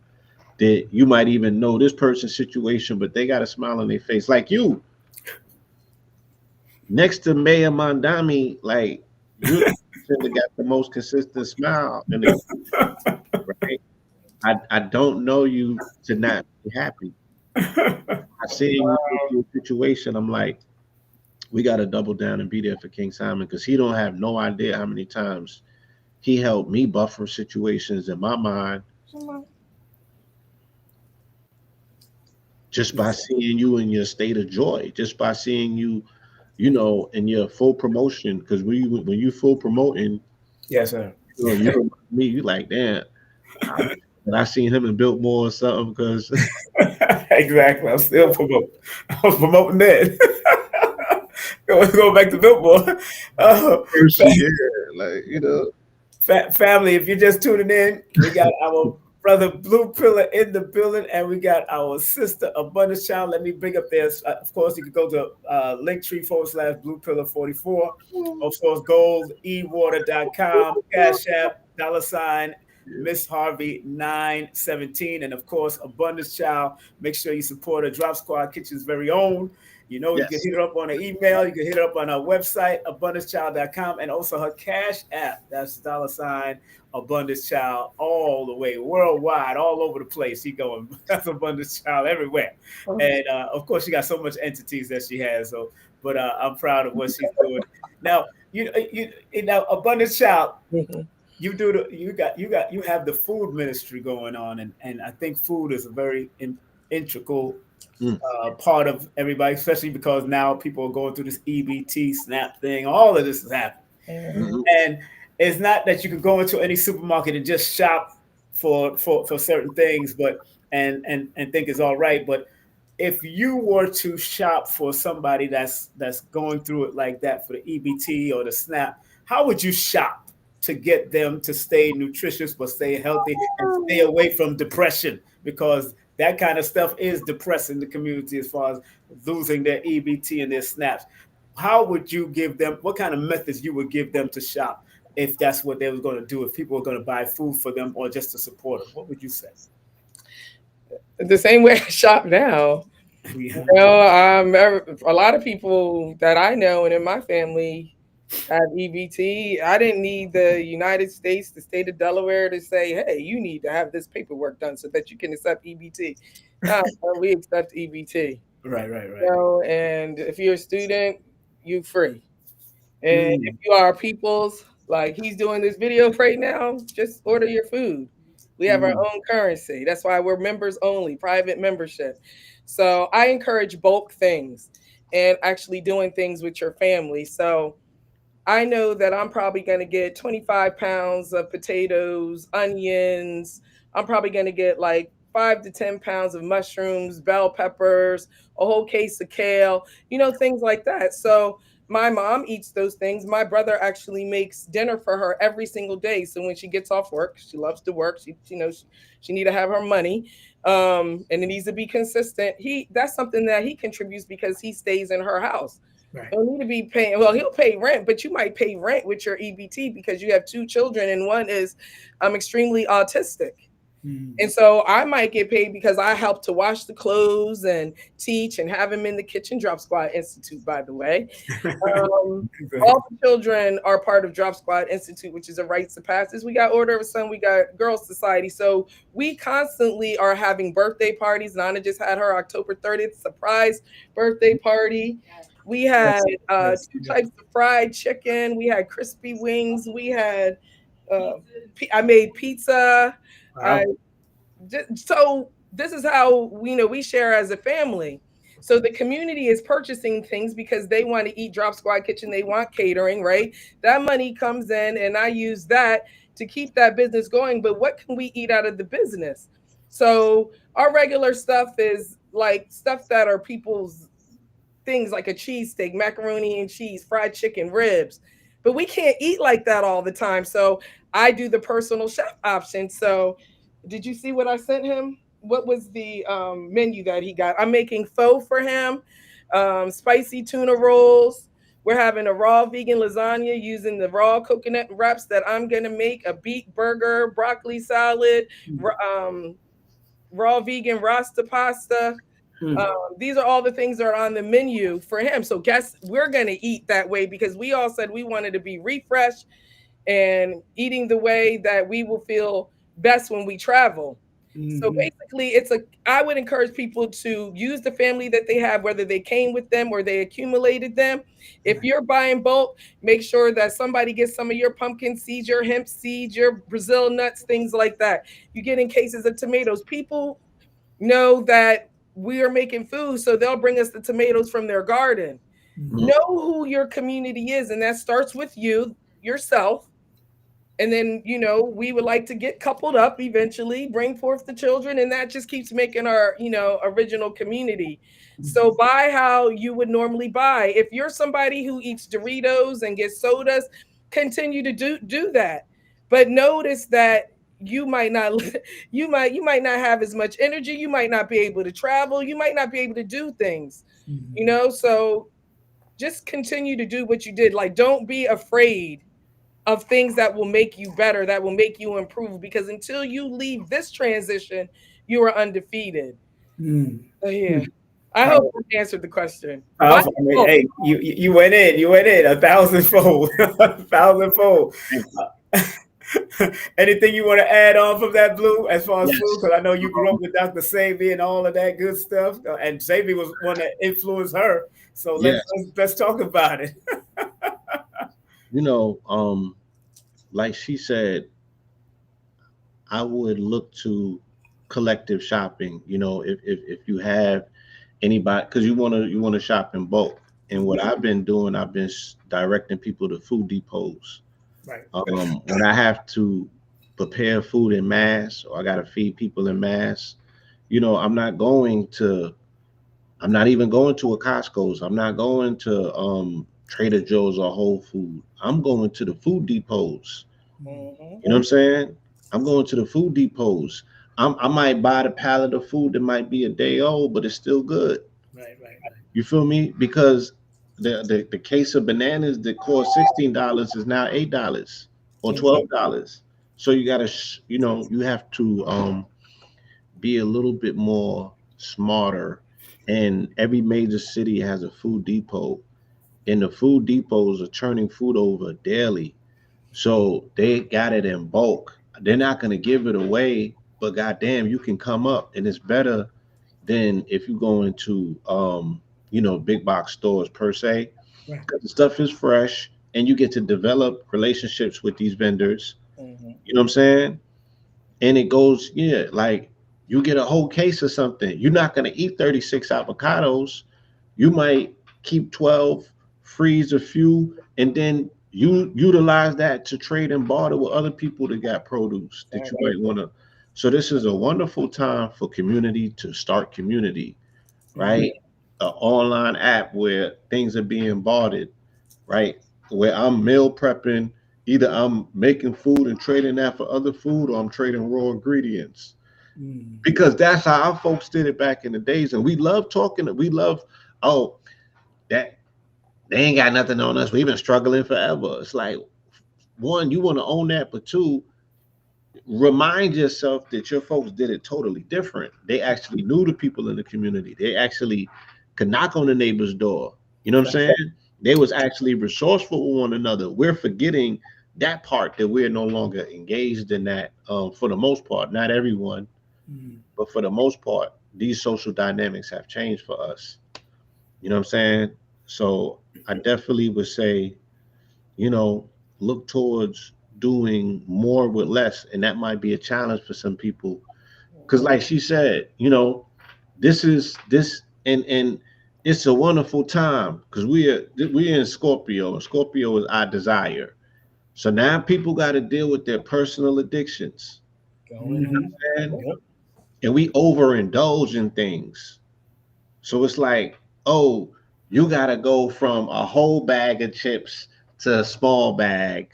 that you might even know this person's situation, but they got a smile on their face, like you next to Mayor Mondami, like you got the most consistent smile in the right? I don't know you to not be happy. I see you in a situation. I'm like, we got to double down and be there for King Simon, because he don't have no idea how many times he helped me buffer situations in my mind just by seeing you in your state of joy, just by seeing you, in your full promotion. Because when you full promoting, yes, sir. You me, you like, damn. And I seen him in Biltmore or something, because exactly. I'm still promoting. I was promoting that. Going back to Biltmore. Family, if you're just tuning in, we got our brother Blue Pillar in the building, and we got our sister Abundance Child. Let me bring up this. Of course, you can go to Linktree/Blue Pillar 44. Of course, goldewater.com, Cash App, $ Miss Harvey 917, and of course, Abundance Child. Make sure you support her. Drop Squad Kitchen's very own. You can hit her up on an email. You can hit her up on our website, abundancechild.com, and also her Cash App. That's $ Abundance Child, all the way worldwide, all over the place. She going. That's Abundance Child everywhere. And of course, she got so much entities that she has. So, but I'm proud of what she's doing. Now, you Abundance Child. You have the food ministry going on, and I think food is a very integral part of everybody, especially because now people are going through this EBT SNAP thing. All of this is happening, and it's not that you can go into any supermarket and just shop for certain things, but and think it's all right. But if you were to shop for somebody that's going through it like that for the EBT or the SNAP, how would you shop to get them to stay nutritious but stay healthy and stay away from depression? Because that kind of stuff is depressing the community as far as losing their EBT and their SNAPs. How would you give them, what kind of methods you would give them to shop if that's what they were going to do, if people were going to buy food for them or just to support them? What would you say? The same way I shop now. Yeah. A lot of people that I know and in my family have EBT. I didn't need the United States, the state of Delaware, to say, hey, you need to have this paperwork done so that you can accept EBT. No, we accept EBT. Right. And if you're a student, you free. And if you are people's, like he's doing this video right now, just order your food. We have our own currency. That's why we're members only, private membership. So I encourage bulk things and actually doing things with your family. So I know that I'm probably going to get 25 pounds of potatoes, onions. I'm probably going to get like 5 to 10 pounds of mushrooms, bell peppers, a whole case of kale, things like that. So my mom eats those things. My brother actually makes dinner for her every single day. So when she gets off work, she loves to work. She knows she need to have her money. And it needs to be consistent. That's something that he contributes because he stays in her house. Right. Don't need to be paying. Well, he'll pay rent, but you might pay rent with your EBT because you have 2 children and one is extremely autistic. And so I might get paid because I help to wash the clothes and teach and have them in the kitchen. Drop Squad Institute, by the way. All the children are part of Drop Squad Institute, which is a rites of passage. We got Order of a Son, we got Girls Society. So we constantly are having birthday parties. Nana just had her October 30th surprise birthday party. We had two types of fried chicken. We had crispy wings. We had, I made pizza. Wow. So this is how we share as a family. So the community is purchasing things because they want to eat Drop Squad Kitchen. They want catering, right? That money comes in and I use that to keep that business going. But what can we eat out of the business? So our regular stuff is like stuff that are people's things, like a cheesesteak, macaroni and cheese, fried chicken, ribs. But we can't eat like that all the time. So I do the personal chef option. So did you see what I sent him? What was the menu that he got? I'm making pho for him, spicy tuna rolls. We're having a raw vegan lasagna using the raw coconut wraps that I'm going to make, a beet burger, broccoli salad, raw vegan rasta pasta. These are all the things that are on the menu for him. So guess we're going to eat that way because we all said we wanted to be refreshed and eating the way that we will feel best when we travel. So basically I would encourage people to use the family that they have, whether they came with them or they accumulated them. If you're buying bulk, make sure that somebody gets some of your pumpkin seeds, your hemp seeds, your Brazil nuts, things like that. You get in cases of tomatoes. People know that we are making food, so they'll bring us the tomatoes from their garden. Know who your community is, and that starts with you, yourself. And then, we would like to get coupled up eventually, bring forth the children, and that just keeps making our, original community. So buy how you would normally buy. If you're somebody who eats Doritos and gets sodas, continue to do that. But notice that you might not have as much energy, you might not be able to travel, you might not be able to do things. So just continue to do what you did. Like, don't be afraid of things that will make you better, that will make you improve, because until you leave this transition, you are undefeated. So yeah, I hope I answered the question. Hey, you went in 1,000-fold, 1,000-fold. Anything you want to add on from that, Blue, as far as food? Because I know you grew up with Dr. Savy and all of that good stuff, and Savy was one that influenced her. So let's talk about it. Like she said, I would look to collective shopping. If you have anybody, because you want to shop in bulk. And what I've been doing, I've been directing people to food depots. Right. When I have to prepare food in mass, or I got to feed people in mass, I'm not even going to a Costco's. I'm not going to Trader Joe's or Whole Food. I'm going to the food depots. You know what I'm saying? I'm going to the food depots. I might buy the pallet of food that might be a day old, but it's still good. Right. You feel me? Because the case of bananas that cost $16 is now $8 or $12. So you gotta, you have to be a little bit more smarter. And every major city has a food depot, and the food depots are turning food over daily. So they got it in bulk. They're not going to give it away, but goddamn, you can come up, and it's better than if you go into, big box stores per se. Right. Because the stuff is fresh, and you get to develop relationships with these vendors. You know what I'm saying? And it goes, like you get a whole case of something. You're not going to eat 36 avocados. You might keep 12, freeze a few, and then you utilize that to trade and barter with other people that got produce that you might want to. So this is a wonderful time for community to start community, right? An online app where things are being bartered, right? Where I'm meal prepping, either I'm making food and trading that for other food, or I'm trading raw ingredients. Because that's how our folks did it back in the days. And we love talking. We love, that they ain't got nothing on us. We've been struggling forever. It's like, one, you want to own that, but two, remind yourself that your folks did it totally different. They actually knew the people in the community. They actually could knock on the neighbor's door. You know what I'm saying? They was actually resourceful with one another. We're forgetting that part, that we're no longer engaged in that, for the most part. Not everyone, but for the most part, these social dynamics have changed for us. You know what I'm saying? So I definitely would say, you know, look towards doing more with less. And that might be a challenge for some people. Cause like she said, you know, this is this and it's a wonderful time because we're in Scorpio, and Scorpio is our desire. So now people got to deal with their personal addictions. And, and we overindulge in things. So it's like, oh, you gotta go from a whole bag of chips to a small bag.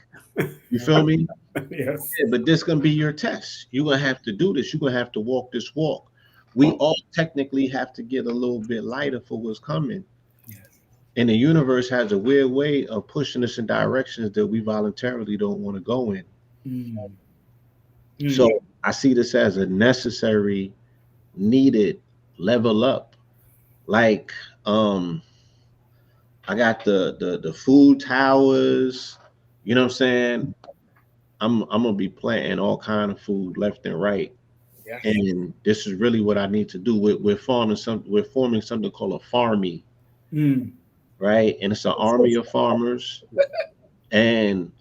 You feel me? Yes. Yeah, but this gonna be your test. You're gonna have to do this. You're gonna have to walk this walk. We all technically have to get a little bit lighter for what's coming. Yes. And the universe has a weird way of pushing us in directions that we voluntarily don't want to go in. So I see this as a necessary, needed level up. Like, I got the food towers. You know what I'm saying? I'm gonna be planting all kind of food left and right. Yes. And this is really what I need to do. We're forming something called a farmy, right? And it's an army of farmers. And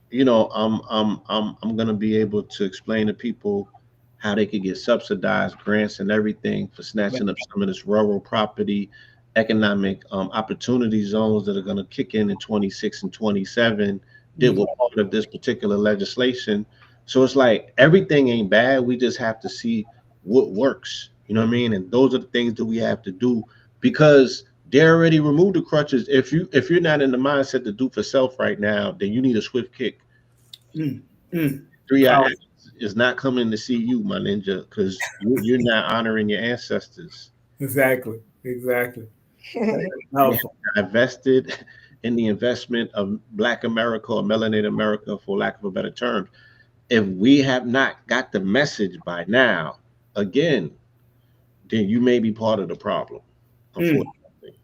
you know, I'm gonna be able to explain to people how they could get subsidized grants and everything for snatching up some of this rural property, economic opportunity zones that are gonna kick in 26 and 27 that were part of this particular legislation. So it's like everything ain't bad. We just have to see what works. You know what I mean? And those are the things that we have to do because they already removed the crutches. If you're not in the mindset to do for self right now, then you need a swift kick. 3 is not coming to see you, my ninja, because you're not honoring your ancestors. Exactly. Exactly. We have invested in the investment of Black America or melanated America, for lack of a better term. If we have not got the message by now, again, then you may be part of the problem, unfortunately.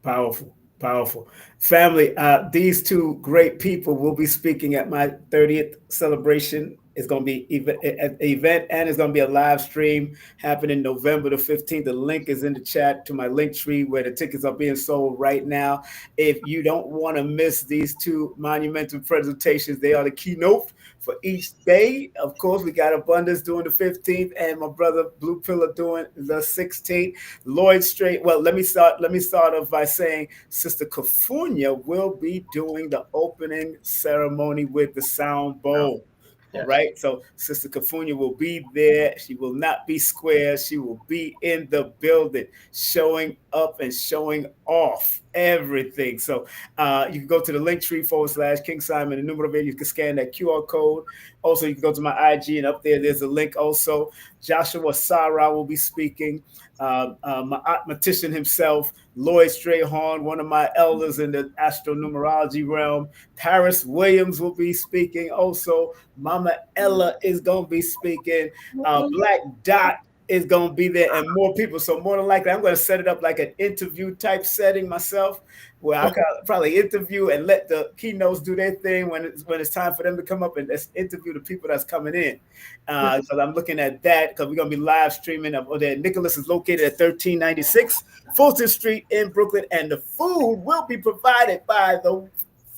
Powerful, powerful. Family, these two great people will be speaking at my 30th celebration. It's going to be an event and it's going to be a live stream happening November the 15th. The link is in the chat to my Linktree where the tickets are being sold right now. If you don't want to miss these two monumental presentations, they are the keynote for each day. Of course, we got Abundance doing the 15th and my brother Blue Pillar doing the 16th. Lloyd Strait. Well, let me start off by saying Sister Cafunia will be doing the opening ceremony with the sound bowl. All right. So Sister Cafunia will be there. She will not be square. She will be in the building, showing up and showing off everything. So you can go to the Linktree /King Simon the Numerovator. You can scan that QR code. Also, you can go to my IG and up there's a link also. Joshua Sarah will be speaking. My mathematician himself, Lloyd Strayhorn, one of my elders in the astronumerology realm. Paris Williams will be speaking. Also, Mama Ella is going to be speaking. Black Dot is going to be there and more people. So more than likely, I'm going to set it up like an interview type setting myself where I can probably interview and let the keynotes do their thing when it's time for them to come up and let's interview the people that's coming in. So I'm looking at that because we're going to be live streaming. Nicholas is located at 1396 Fulton Street in Brooklyn, and the food will be provided by the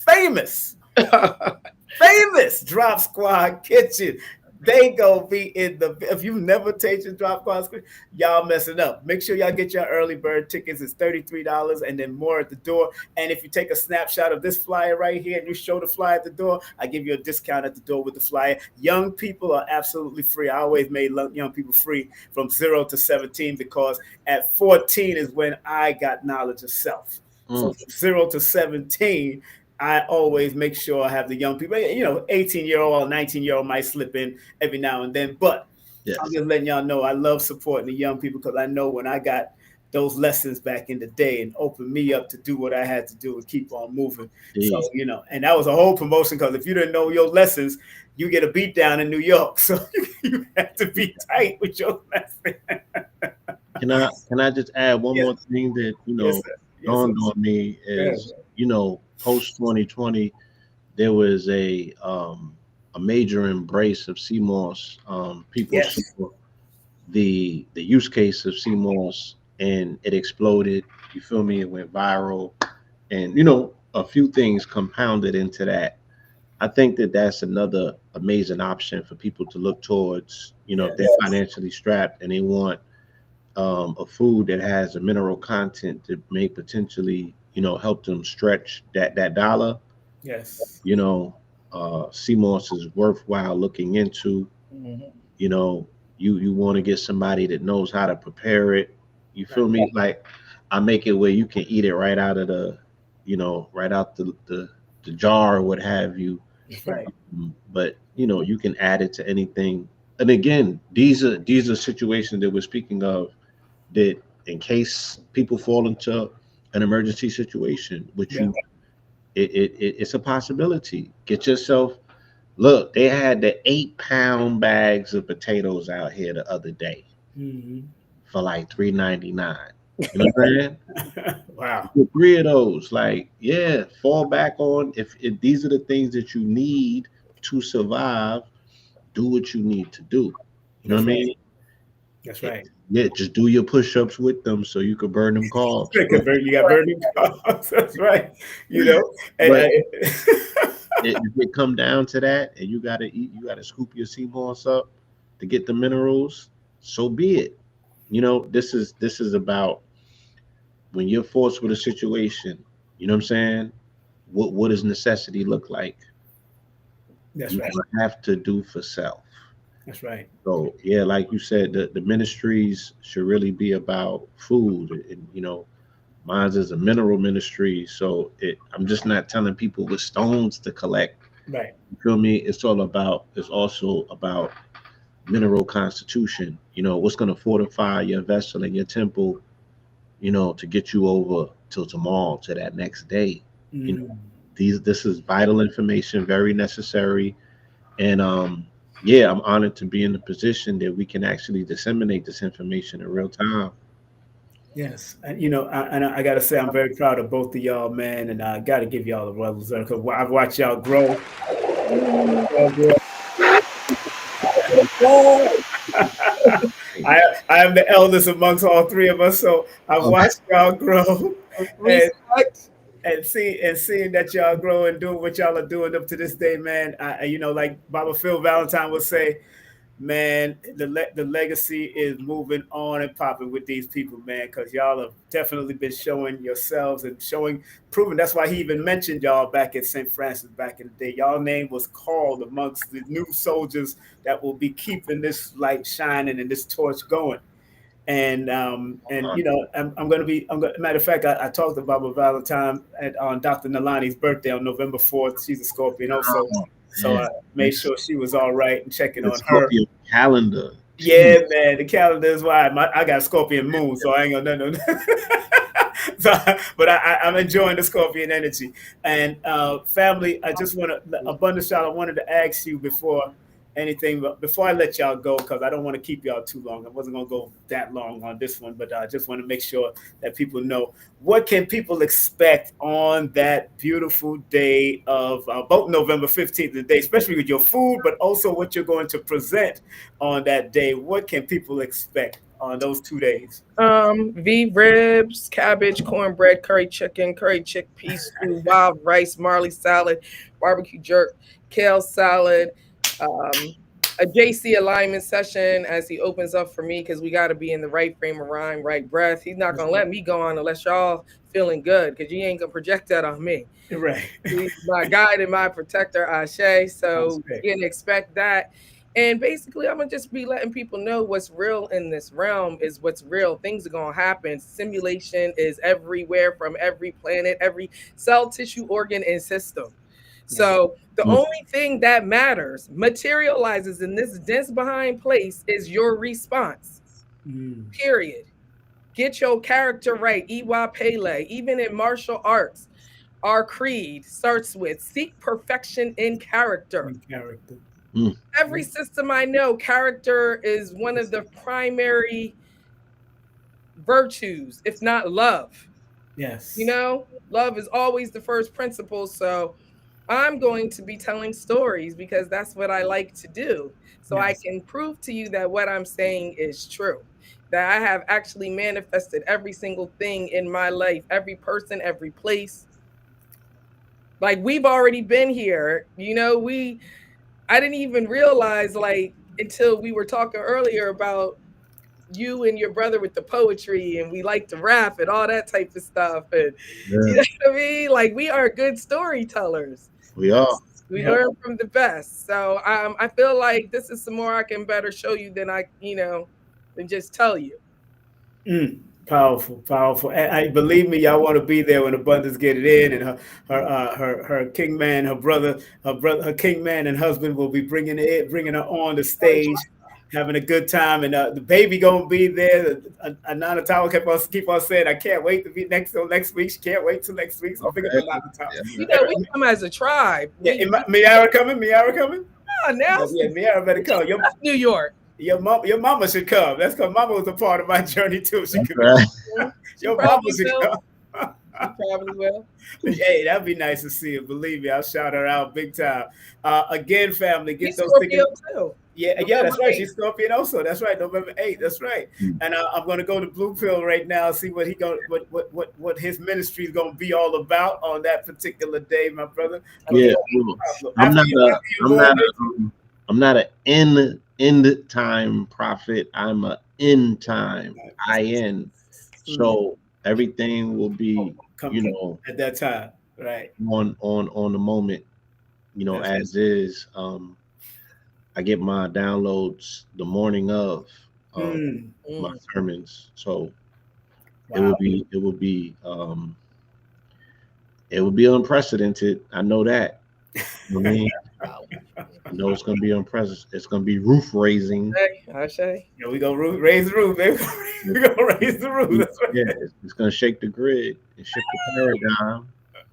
famous Drop Squad Kitchen. They gonna be in the. If you've never tasted Drop Squad, y'all messing up. Make sure y'all get your early bird tickets. It's $33 and then more at the door. And if you take a snapshot of this flyer right here and you show the flyer at the door, I give you a discount at the door with the flyer. Young people are absolutely free. I always made young people free from 0 to 17 because at 14 is when I got knowledge of self. So from 0 to 17. I always make sure I have the young people, 18-year-old or 19-year-old might slip in every now and then. But I'm just letting y'all know I love supporting the young people because I know when I got those lessons back in the day and opened me up to do what I had to do and keep on moving. So, Jeez. you know, and that was a whole promotion because if you didn't know your lessons, you get a beat down in New York. So you have to be tight with your lesson. Can I just add one Yes, more thing that yes, sir. Yes, sir. dawned on me Yeah, is, post 2020, there was a major embrace of CMOS. People saw yes, the use case of CMOS, and it exploded. You feel me? It went viral, and a few things compounded into that. I think that that's another amazing option for people to look towards. If they're yes, financially strapped and they want a food that has a mineral content that may potentially, help them stretch that dollar. yes. You know, CMOS is worthwhile looking into. Mhm. You know, you want to get somebody that knows how to prepare it. You feel Right. me? Like, I make it where you can eat it right out of right out the jar or what have you. That's right. But you can add it to anything. And again, these are situations that we're speaking of, that in case people fall into an emergency situation, which Yeah. it's a possibility. Get yourself. Look, they had the 8-pound bags of potatoes out here the other day Mhm. for like $3.99. You know what I'm saying? Wow. Get three of those. Like, yeah, fall back on, if these are the things that you need to survive, do what you need to do. You know what That's I right. mean? That's It- right. yeah, just do your push-ups with them so you can burn them carbs. You got burning cars. That's right. You know, and, But if it come down to that, and you gotta scoop your sea moss up to get the minerals, so be it. This is about when you're forced with a situation. You know what I'm saying? What does necessity look like? that's You right. have to do for self. That's right. So yeah, like you said, the ministries should really be about food, and mine's is a mineral ministry. So I'm just not telling people with stones to collect. Right. You feel me? It's also about mineral constitution. What's going to fortify your vessel and your temple, to get you over till tomorrow, to that next day. You know, Mm. this is vital information, very necessary. And yeah, I'm honored to be in the position that we can actually disseminate this information in real time. Yes. And, I got to say, I'm very proud of both of y'all, man. And I got to give y'all the brothers because I've watched y'all grow. Y'all grow. I am the eldest amongst all three of us, so I've Um, watched y'all grow, and Respect. seeing that y'all grow and doing what y'all are doing up to this day, man. Like Baba Phil Valentine would say, man, the legacy is moving on and popping with these people, man, because y'all have definitely been showing yourselves and proving. That's why he even mentioned y'all back at St. Francis back in the day. Y'all name was called amongst the new soldiers that will be keeping this light shining and this torch going. And I'm going to be. Matter of fact, I talked to Baba Valentine on Dr. Nalani's birthday on November 4th. She's a Scorpion also, oh, so I man, made sure she was all right and checking the on her. Scorpio calendar. Yeah, Jeez. man, the calendar is why I got Scorpion moon, so I ain't gonna no. So, but I'm enjoying the Scorpion energy. And family, I just want to abundance shot. I wanted to ask you before anything, but before I let y'all go, because I don't want to keep y'all too long. I wasn't gonna go that long on this one, but I just want to make sure that people know what can people expect on that beautiful day of both November 15th, the day, especially with your food, but also what you're going to present on that day. What can people expect on those 2 days? V ribs, cabbage, cornbread, curry chicken, curry chickpea stew, wild rice, marley salad, barbecue jerk, kale salad, um, a JC alignment session as he opens up for me because we got to be in the right frame of mind, right breath. He's not gonna let me go on unless y'all feeling good because you ain't gonna project that on me. Right. He's my guide and my protector, Ashe. That's So great. you can expect that. And basically, I'm gonna just be letting people know what's real in this realm is what's real. Things are gonna happen. Simulation is everywhere from every planet, every cell, tissue, organ, and system. Yeah. So the Mm. only thing that matters materializes in this dense behind place is your response. Mm. Period. Get your character right. Iwa Pele. Even in martial arts, our creed starts with seek perfection in character. Character. Every system I know, character is one of the primary virtues, if not love. Yes. You know, love is always the first principle. So I'm going to be telling stories because that's what I like to do. So I Yes. can prove to you that what I'm saying is true. That I have actually manifested every single thing in my life, every person, every place. Like we've already been here. You know, I didn't even realize like until we were talking earlier about you and your brother with the poetry and we like to rap and all that type of stuff. And you know what I mean? Like we are good storytellers. We are. We learn from the best. So I feel like this is some more I can better show you than than just tell you. Powerful, powerful. I believe me, y'all want to be there when Abundance get it in, and her king man, her brother, her king man and husband will be bringing her on the stage, having a good time, and the baby gonna be there. Anana Tower keep on saying, I can't wait to be next week. She can't wait till next week. So figure Anana Tower. You know, we come as a tribe. Yeah, Miara coming. Oh, now yeah, Miara better come. New York. Your mama should come. That's because mama was a part of my journey too. She could. Your mama should come. You probably will. Hey, that'd be nice to see her. Believe me, I'll shout her out big time. Again, family, get She's those Scorpio tickets. too. Yeah, that's right. She's Scorpion also. That's right. November 8th. That's right. And I'm going to go to Blue Pill right now, see what what his ministry is going to be all about on that particular day, my brother. Yeah, I'm not an end time prophet. I'm an end time. IN. So everything will be, at that time, right? On the moment, as is. I get my downloads the morning of my sermons, so it will be unprecedented. I know that. I mean, I know it's gonna be unprecedented. It's gonna be roof raising. I say. Yeah, we gonna raise the roof, baby. We gonna raise the roof. That's right. Yeah, it's gonna shake the grid and shift the paradigm.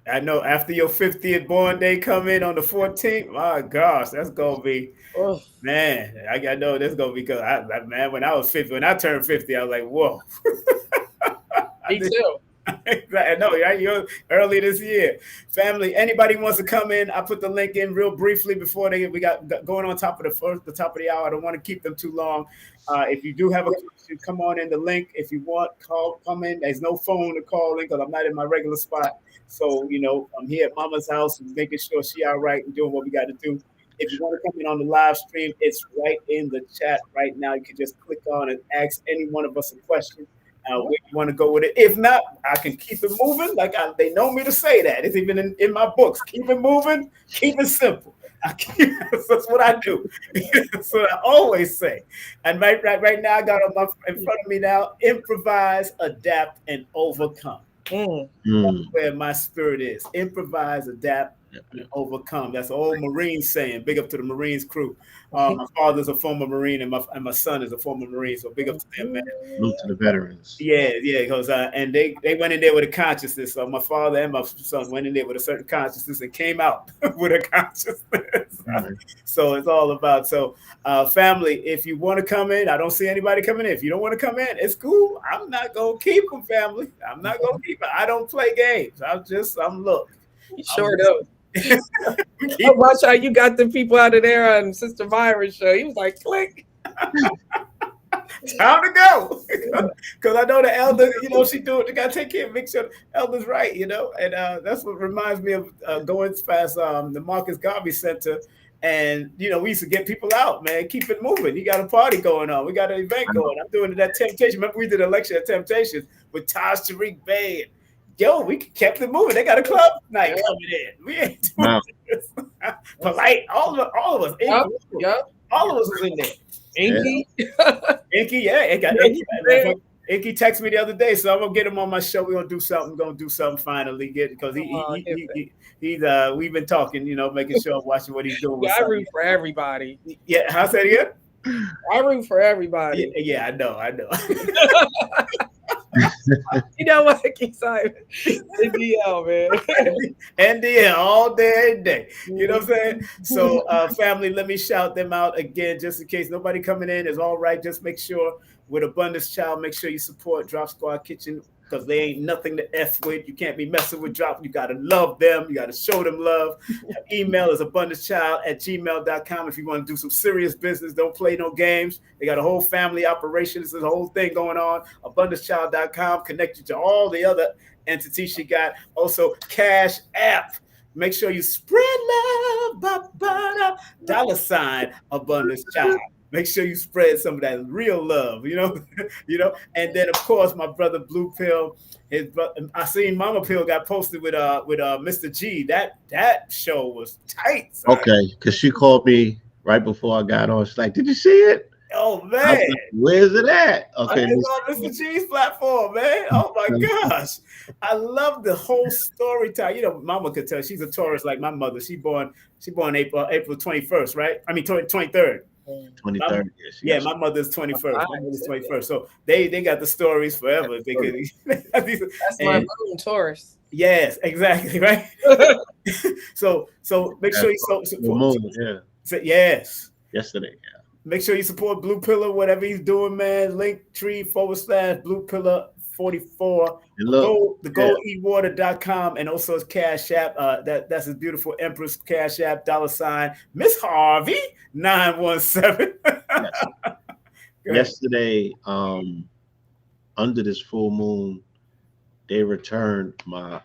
I know after your 50th born day come in on the 14th, my gosh, that's gonna be, man. I know that's gonna be good. Man, when I turned 50, I was like, whoa. Me too. I know, right? You're early this year. Family, anybody wants to come in, I put the link in real briefly before we got going on top of the top of the hour. I don't want to keep them too long. If you do have a question, come on in the link. If you want, come in. There's no phone to call in because I'm not in my regular spot. So, I'm here at Mama's house and making sure she all right and doing what we got to do. If you want to come in on the live stream, it's right in the chat right now. You can just click on and ask any one of us a question. We want to go with it. If not, I can keep it moving. They know me to say that. It's even in my books. Keep it moving. Keep it simple. That's what I do. That's what I always say. And right now, I got in front of me now. Improvise, adapt, and overcome. That's where my spirit is. Improvise, adapt, and overcome. That's an old Marine saying. Big up to the Marines crew. My father's a former Marine, and my son is a former Marine. So big up to them, man. Salute to the veterans. Yeah, because and they went in there with a consciousness. So my father and my son went in there with a certain consciousness and came out with a consciousness. So it's all about family. If you want to come in, I don't see anybody coming in. If you don't want to come in, it's cool. I'm not gonna keep them, family. I'm not gonna keep them. I don't play games. Look. You sure do. Watch how you got the people out of there on Sister Myra's show. He was like, click. Time to go. Because I know the elder, she do it. They got to take care, make sure the elder's right, And that's what reminds me of going past the Marcus Garvey Center. And, we used to get people out, man. Keep it moving. You got a party going on. We got an event going. I'm doing that Temptation. Remember we did a lecture at Temptations with Taj Tariq Bey and we kept it moving. They got a club night coming in. We ain't doing this. Polite. All of us. All of us was in there. Inky. Inky, yeah. Inky texted me the other day, so I'm gonna get him on my show. We're gonna do something finally. Because we've been talking, making sure I'm watching what he's doing. I root for everybody. Yeah, how's that again? I root for everybody. Yeah, I know. You know what? Keep Simon. NDL, man. NDL all day, every day. You know what I'm saying? So, family, let me shout them out again, just in case nobody coming in is all right. Just make sure with Abundance Child, make sure you support Drop Squad Kitchen, because they ain't nothing to F with. You can't be messing with Drop. You got to love them. You got to show them love. Email is abundancechild@gmail.com if you want to do some serious business. Don't play no games. They got a whole family operation. There's a whole thing going on. Abundancechild.com. Connect you to all the other entities she got. Also, Cashapp. Make sure you spread love. $ Abundance Child. Make sure you spread some of that real love, you know. And then of course my brother Blue Pill, I seen Mama Pill got posted with Mr. G. That show was tight. Son. Okay, because she called me right before I got on. She's like, "Did you see it?" Oh man, like, where's it at? Okay, it's on Mr. G's platform, man. Oh my gosh, I love the whole story time. You know, Mama could tell she's a Taurus like my mother. She born April 21st, right? I mean 23rd. 23rd. Yeah, my mother's 21st. My mother's 21st. So they got the stories forever. They could. That's my moon, Taurus. Yes, exactly, right. so make sure you support. Yes. Yesterday. Yeah. Make sure you support Blue Pillar, whatever he's doing, man. Linktree/Blue Pillar 44. GoEatWater.com, and also his Cash App. That's his beautiful Empress Cash App, $ Miss Harvey 917. Yes. Yesterday, under this full moon, they returned our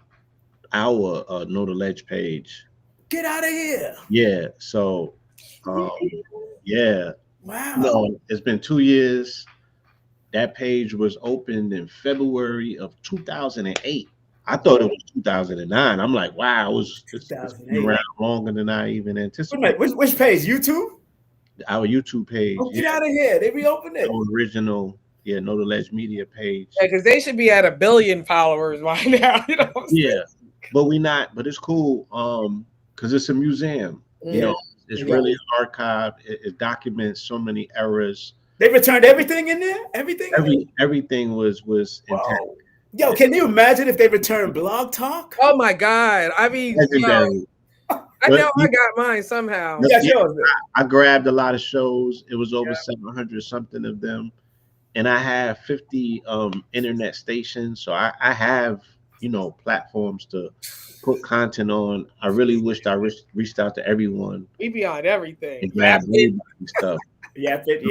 Know the Ledge page. Get out of here. Yeah. So, yeah. Wow. No, it's been 2 years. That page was opened in February of 2008. I thought it was 2009. I'm like, wow, it's been around longer than I even anticipated. Which page? YouTube? Our YouTube page. Oh, get out of here. They reopened it. The original, Know the Ledge Media page. Yeah, because they should be at 1 billion followers by now. You know but we not. But it's cool because it's a museum. Yeah. You know, it's really an archive. It documents so many eras. They returned everything in there? Everything was intact. Yo, can you imagine if they returned Blog Talk? Oh my God. I mean, I know I got mine somehow. I grabbed a lot of shows. It was over 700 something of them. And I have 50 internet stations. So I have, platforms to put content on. I really wished I reached out to everyone. We be on everything. And grabbed everybody's stuff. Yap It.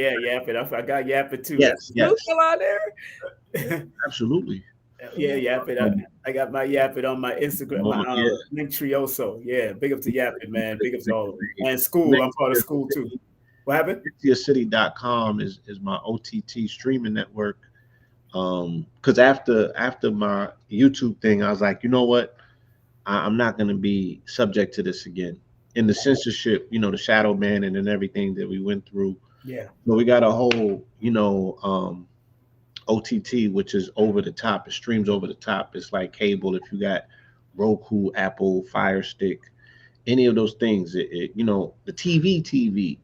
I got Yap It too. Yes. Still out there? Absolutely. Yeah, Yap It. I got my Yap It on my Instagram, my Linktree also. Yeah, big up to Yap It, man. Big up to all of them. And school, I'm part of school too. What happened? KingsimontheNumerovator.com is my OTT streaming network. Because after my YouTube thing, I was like, you know what? I'm not going to be subject to this again. In the censorship, the shadow ban and everything that we went through. Yeah. So we got a whole, OTT, which is over the top. It streams over the top. It's like cable. If you got Roku, Apple, Fire Stick, any of those things, the TV.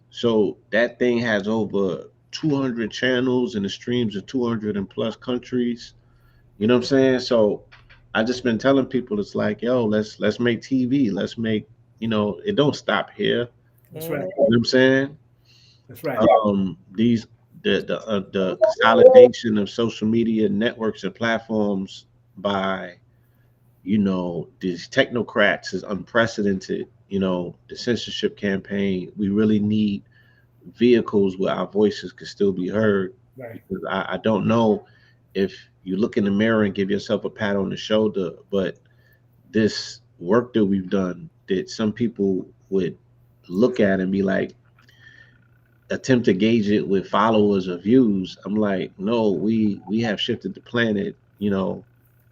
So that thing has over 200 channels and it streams to 200 and plus countries. You know what I'm saying? So I just been telling people, it's like, yo, let's make TV. Let's make, it don't stop here. That's right. You know what I'm saying? That's right. The consolidation of social media networks and platforms by, these technocrats is unprecedented. The censorship campaign. We really need vehicles where our voices can still be heard. Right. Because I don't know if you look in the mirror and give yourself a pat on the shoulder, but this work that we've done that some people would look at and be like, attempt to gauge it with followers or views. I'm like, no, we have shifted the planet,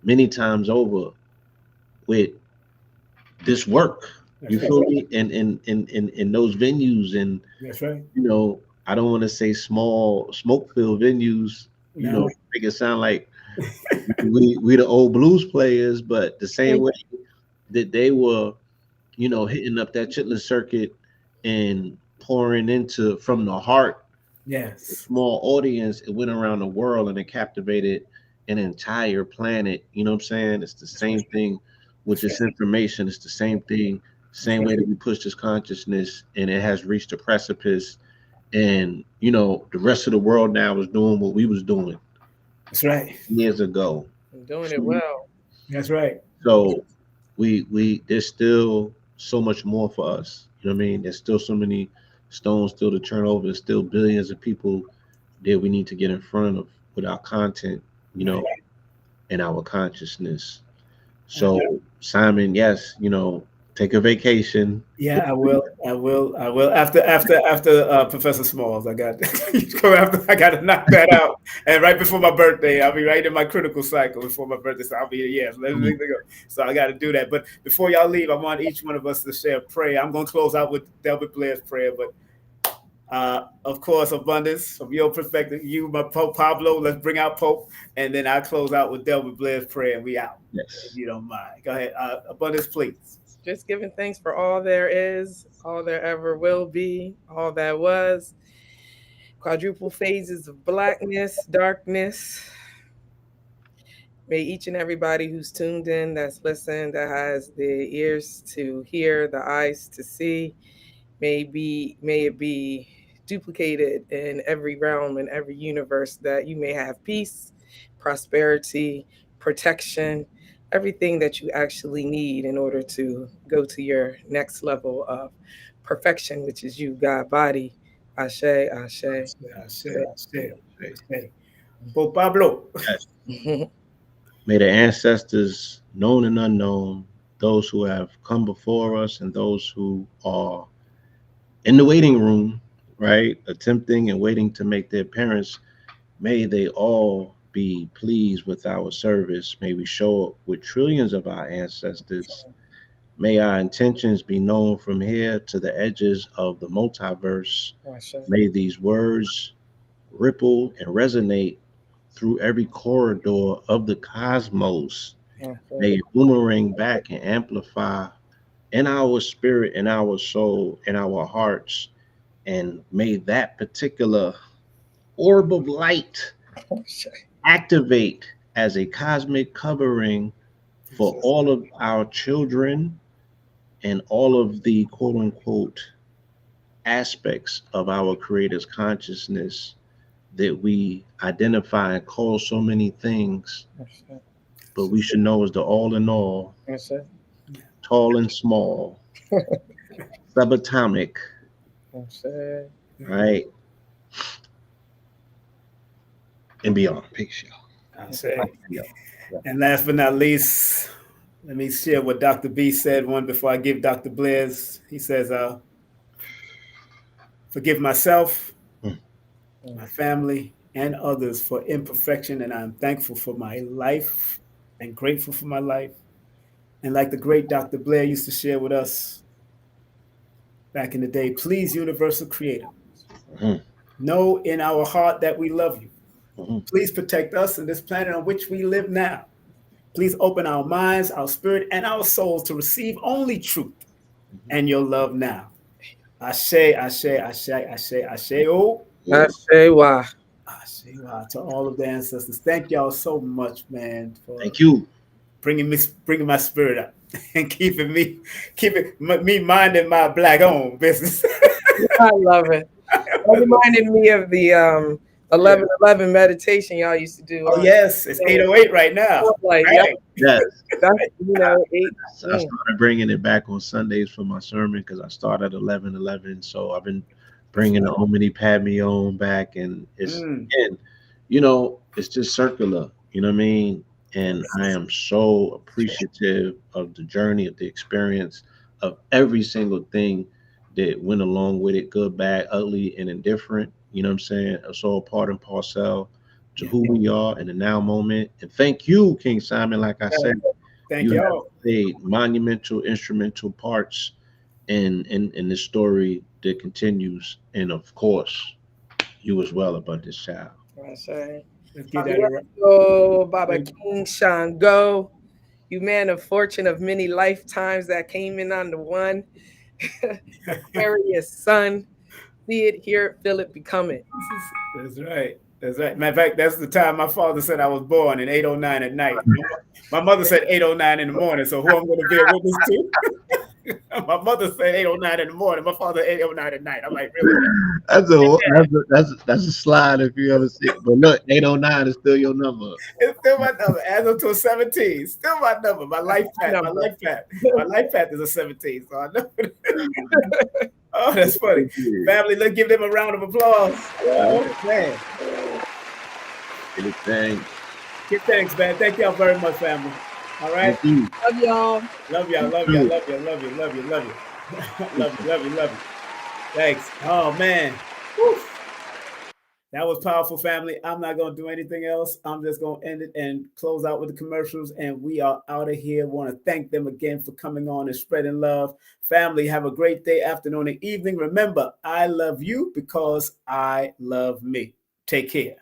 many times over with this work. You feel me? And in those venues, and that's right. I don't want to say small smoke-filled venues, make it sound like we the old blues players, but the same way that they were, hitting up that chitlin circuit and pouring into from the heart. Yes. A small audience, it went around the world and it captivated, an entire planet. You know what I'm saying? It's the same thing with this information. It's the same thing, same way that we push this consciousness, and it has reached a precipice. And the rest of the world now is doing what we was doing That's right. years ago. I'm doing it well. That's right. So we there's still so much more for us. You know what I mean? There's still so many stones still to turn over. There's still billions of people that we need to get in front of with our content, and our consciousness. So Simon, yes, take a vacation. Yeah, I will. After Professor Smalls, I got I got to knock that out. And right before my birthday, I'll be right in my critical cycle before my birthday. So I'll be let me go. So I got to do that. But before y'all leave, I want each one of us to share a prayer. I'm going to close out with Delbert Blair's prayer, but of course, abundance from your perspective. You, my Pope Pablo, let's bring out Pope, and then I close out with Delbert Blair's prayer, and we out. Yes. If you don't mind, go ahead. Abundance, please. Just giving thanks for all there is, all there ever will be, all that was. Quadruple phases of blackness, darkness. May each and everybody who's tuned in, that's listened, that has the ears to hear, the eyes to see, may it be duplicated in every realm, in every universe, that you may have peace, prosperity, protection, everything that you actually need in order to go to your next level of perfection, which is you, God, body. Ashe, ashe. Pope Pablo. Yes. May the ancestors, known and unknown, those who have come before us and those who are in the waiting room, right, attempting and waiting to make their appearance, may they all be pleased with our service. May we show up with trillions of our ancestors. May our intentions be known from here to the edges of the multiverse. May these words ripple and resonate through every corridor of the cosmos. May it boomerang back and amplify in our spirit, in our soul, in our hearts. And may that particular orb of light activate as a cosmic covering for all of our children and all of the quote unquote aspects of our creator's consciousness that we identify and call so many things, but we should know is the all in all, tall and small, subatomic, right? And beyond. Peace, y'all. And last but not least, let me share what Dr. B said one before I give Dr. Blair's. He says, forgive myself, my family, and others for imperfection, and I'm thankful for my life and grateful for my life. And like the great Dr. Blair used to share with us back in the day, please, universal creator, know in our heart that we love you. Please protect us and this planet on which we live now. Please open our minds, our spirit, and our souls to receive only truth and your love now. Ashe, ashe, ashe, ashe, ashe, oh. Ashe, wa. Ashe, wa. To all of the ancestors, thank y'all so much, man. For thank you. Bringing my spirit up and keeping me minding my black-owned business. I love it. It reminded me of the 11:11 meditation y'all used to do. Oh yes, it's 8:08 right now. Like, right. Yes. That's, 8. I started bringing it back on Sundays for my sermon because I started at 11:11. So I've been bringing the Omni Padme Om back, and it's and it's just circular. You know what I mean? And I am so appreciative of the journey, of the experience, of every single thing that went along with it, good, bad, ugly, and indifferent. You know what I'm saying? It's all part and parcel to who we are in the now moment. And thank you, King Simon. Like I said, thank you have played monumental, instrumental parts in this story that continues. And of course, you as well, Abundance Child. Let's get that right. Oh, Baba King Shango, you man of fortune of many lifetimes that came in on the one. Aquarius sun. See it, hear it, feel it, become it. That's right. That's right. Matter of fact, that's the time my father said I was born in 8:09 at night. My mother said 8:09 in the morning. So who I'm going to be a witness to? My mother said 8:09 in the morning. My father 8:09 at night. I'm like, really? That's a slide if you ever see it. But look, 809 is still your number. It's still my number. As until 17, still my number. My life path. My life path. My life path is a 17. So I know. Oh, that's funny. Family, let's give them a round of applause. Oh, man. Good thing. Good thanks, man. Thank y'all very much, family. All right. Love y'all. Love y'all. Love y'all. Love you. Love you. Love you. Love you. Love you. Love you. Love you. Thanks. Oh, man. Whew. That was powerful, family. I'm not going to do anything else. I'm just going to end it and close out with the commercials. And we are out of here. Want to thank them again for coming on and spreading love. Family, have a great day, afternoon, and evening. Remember, I love you because I love me. Take care.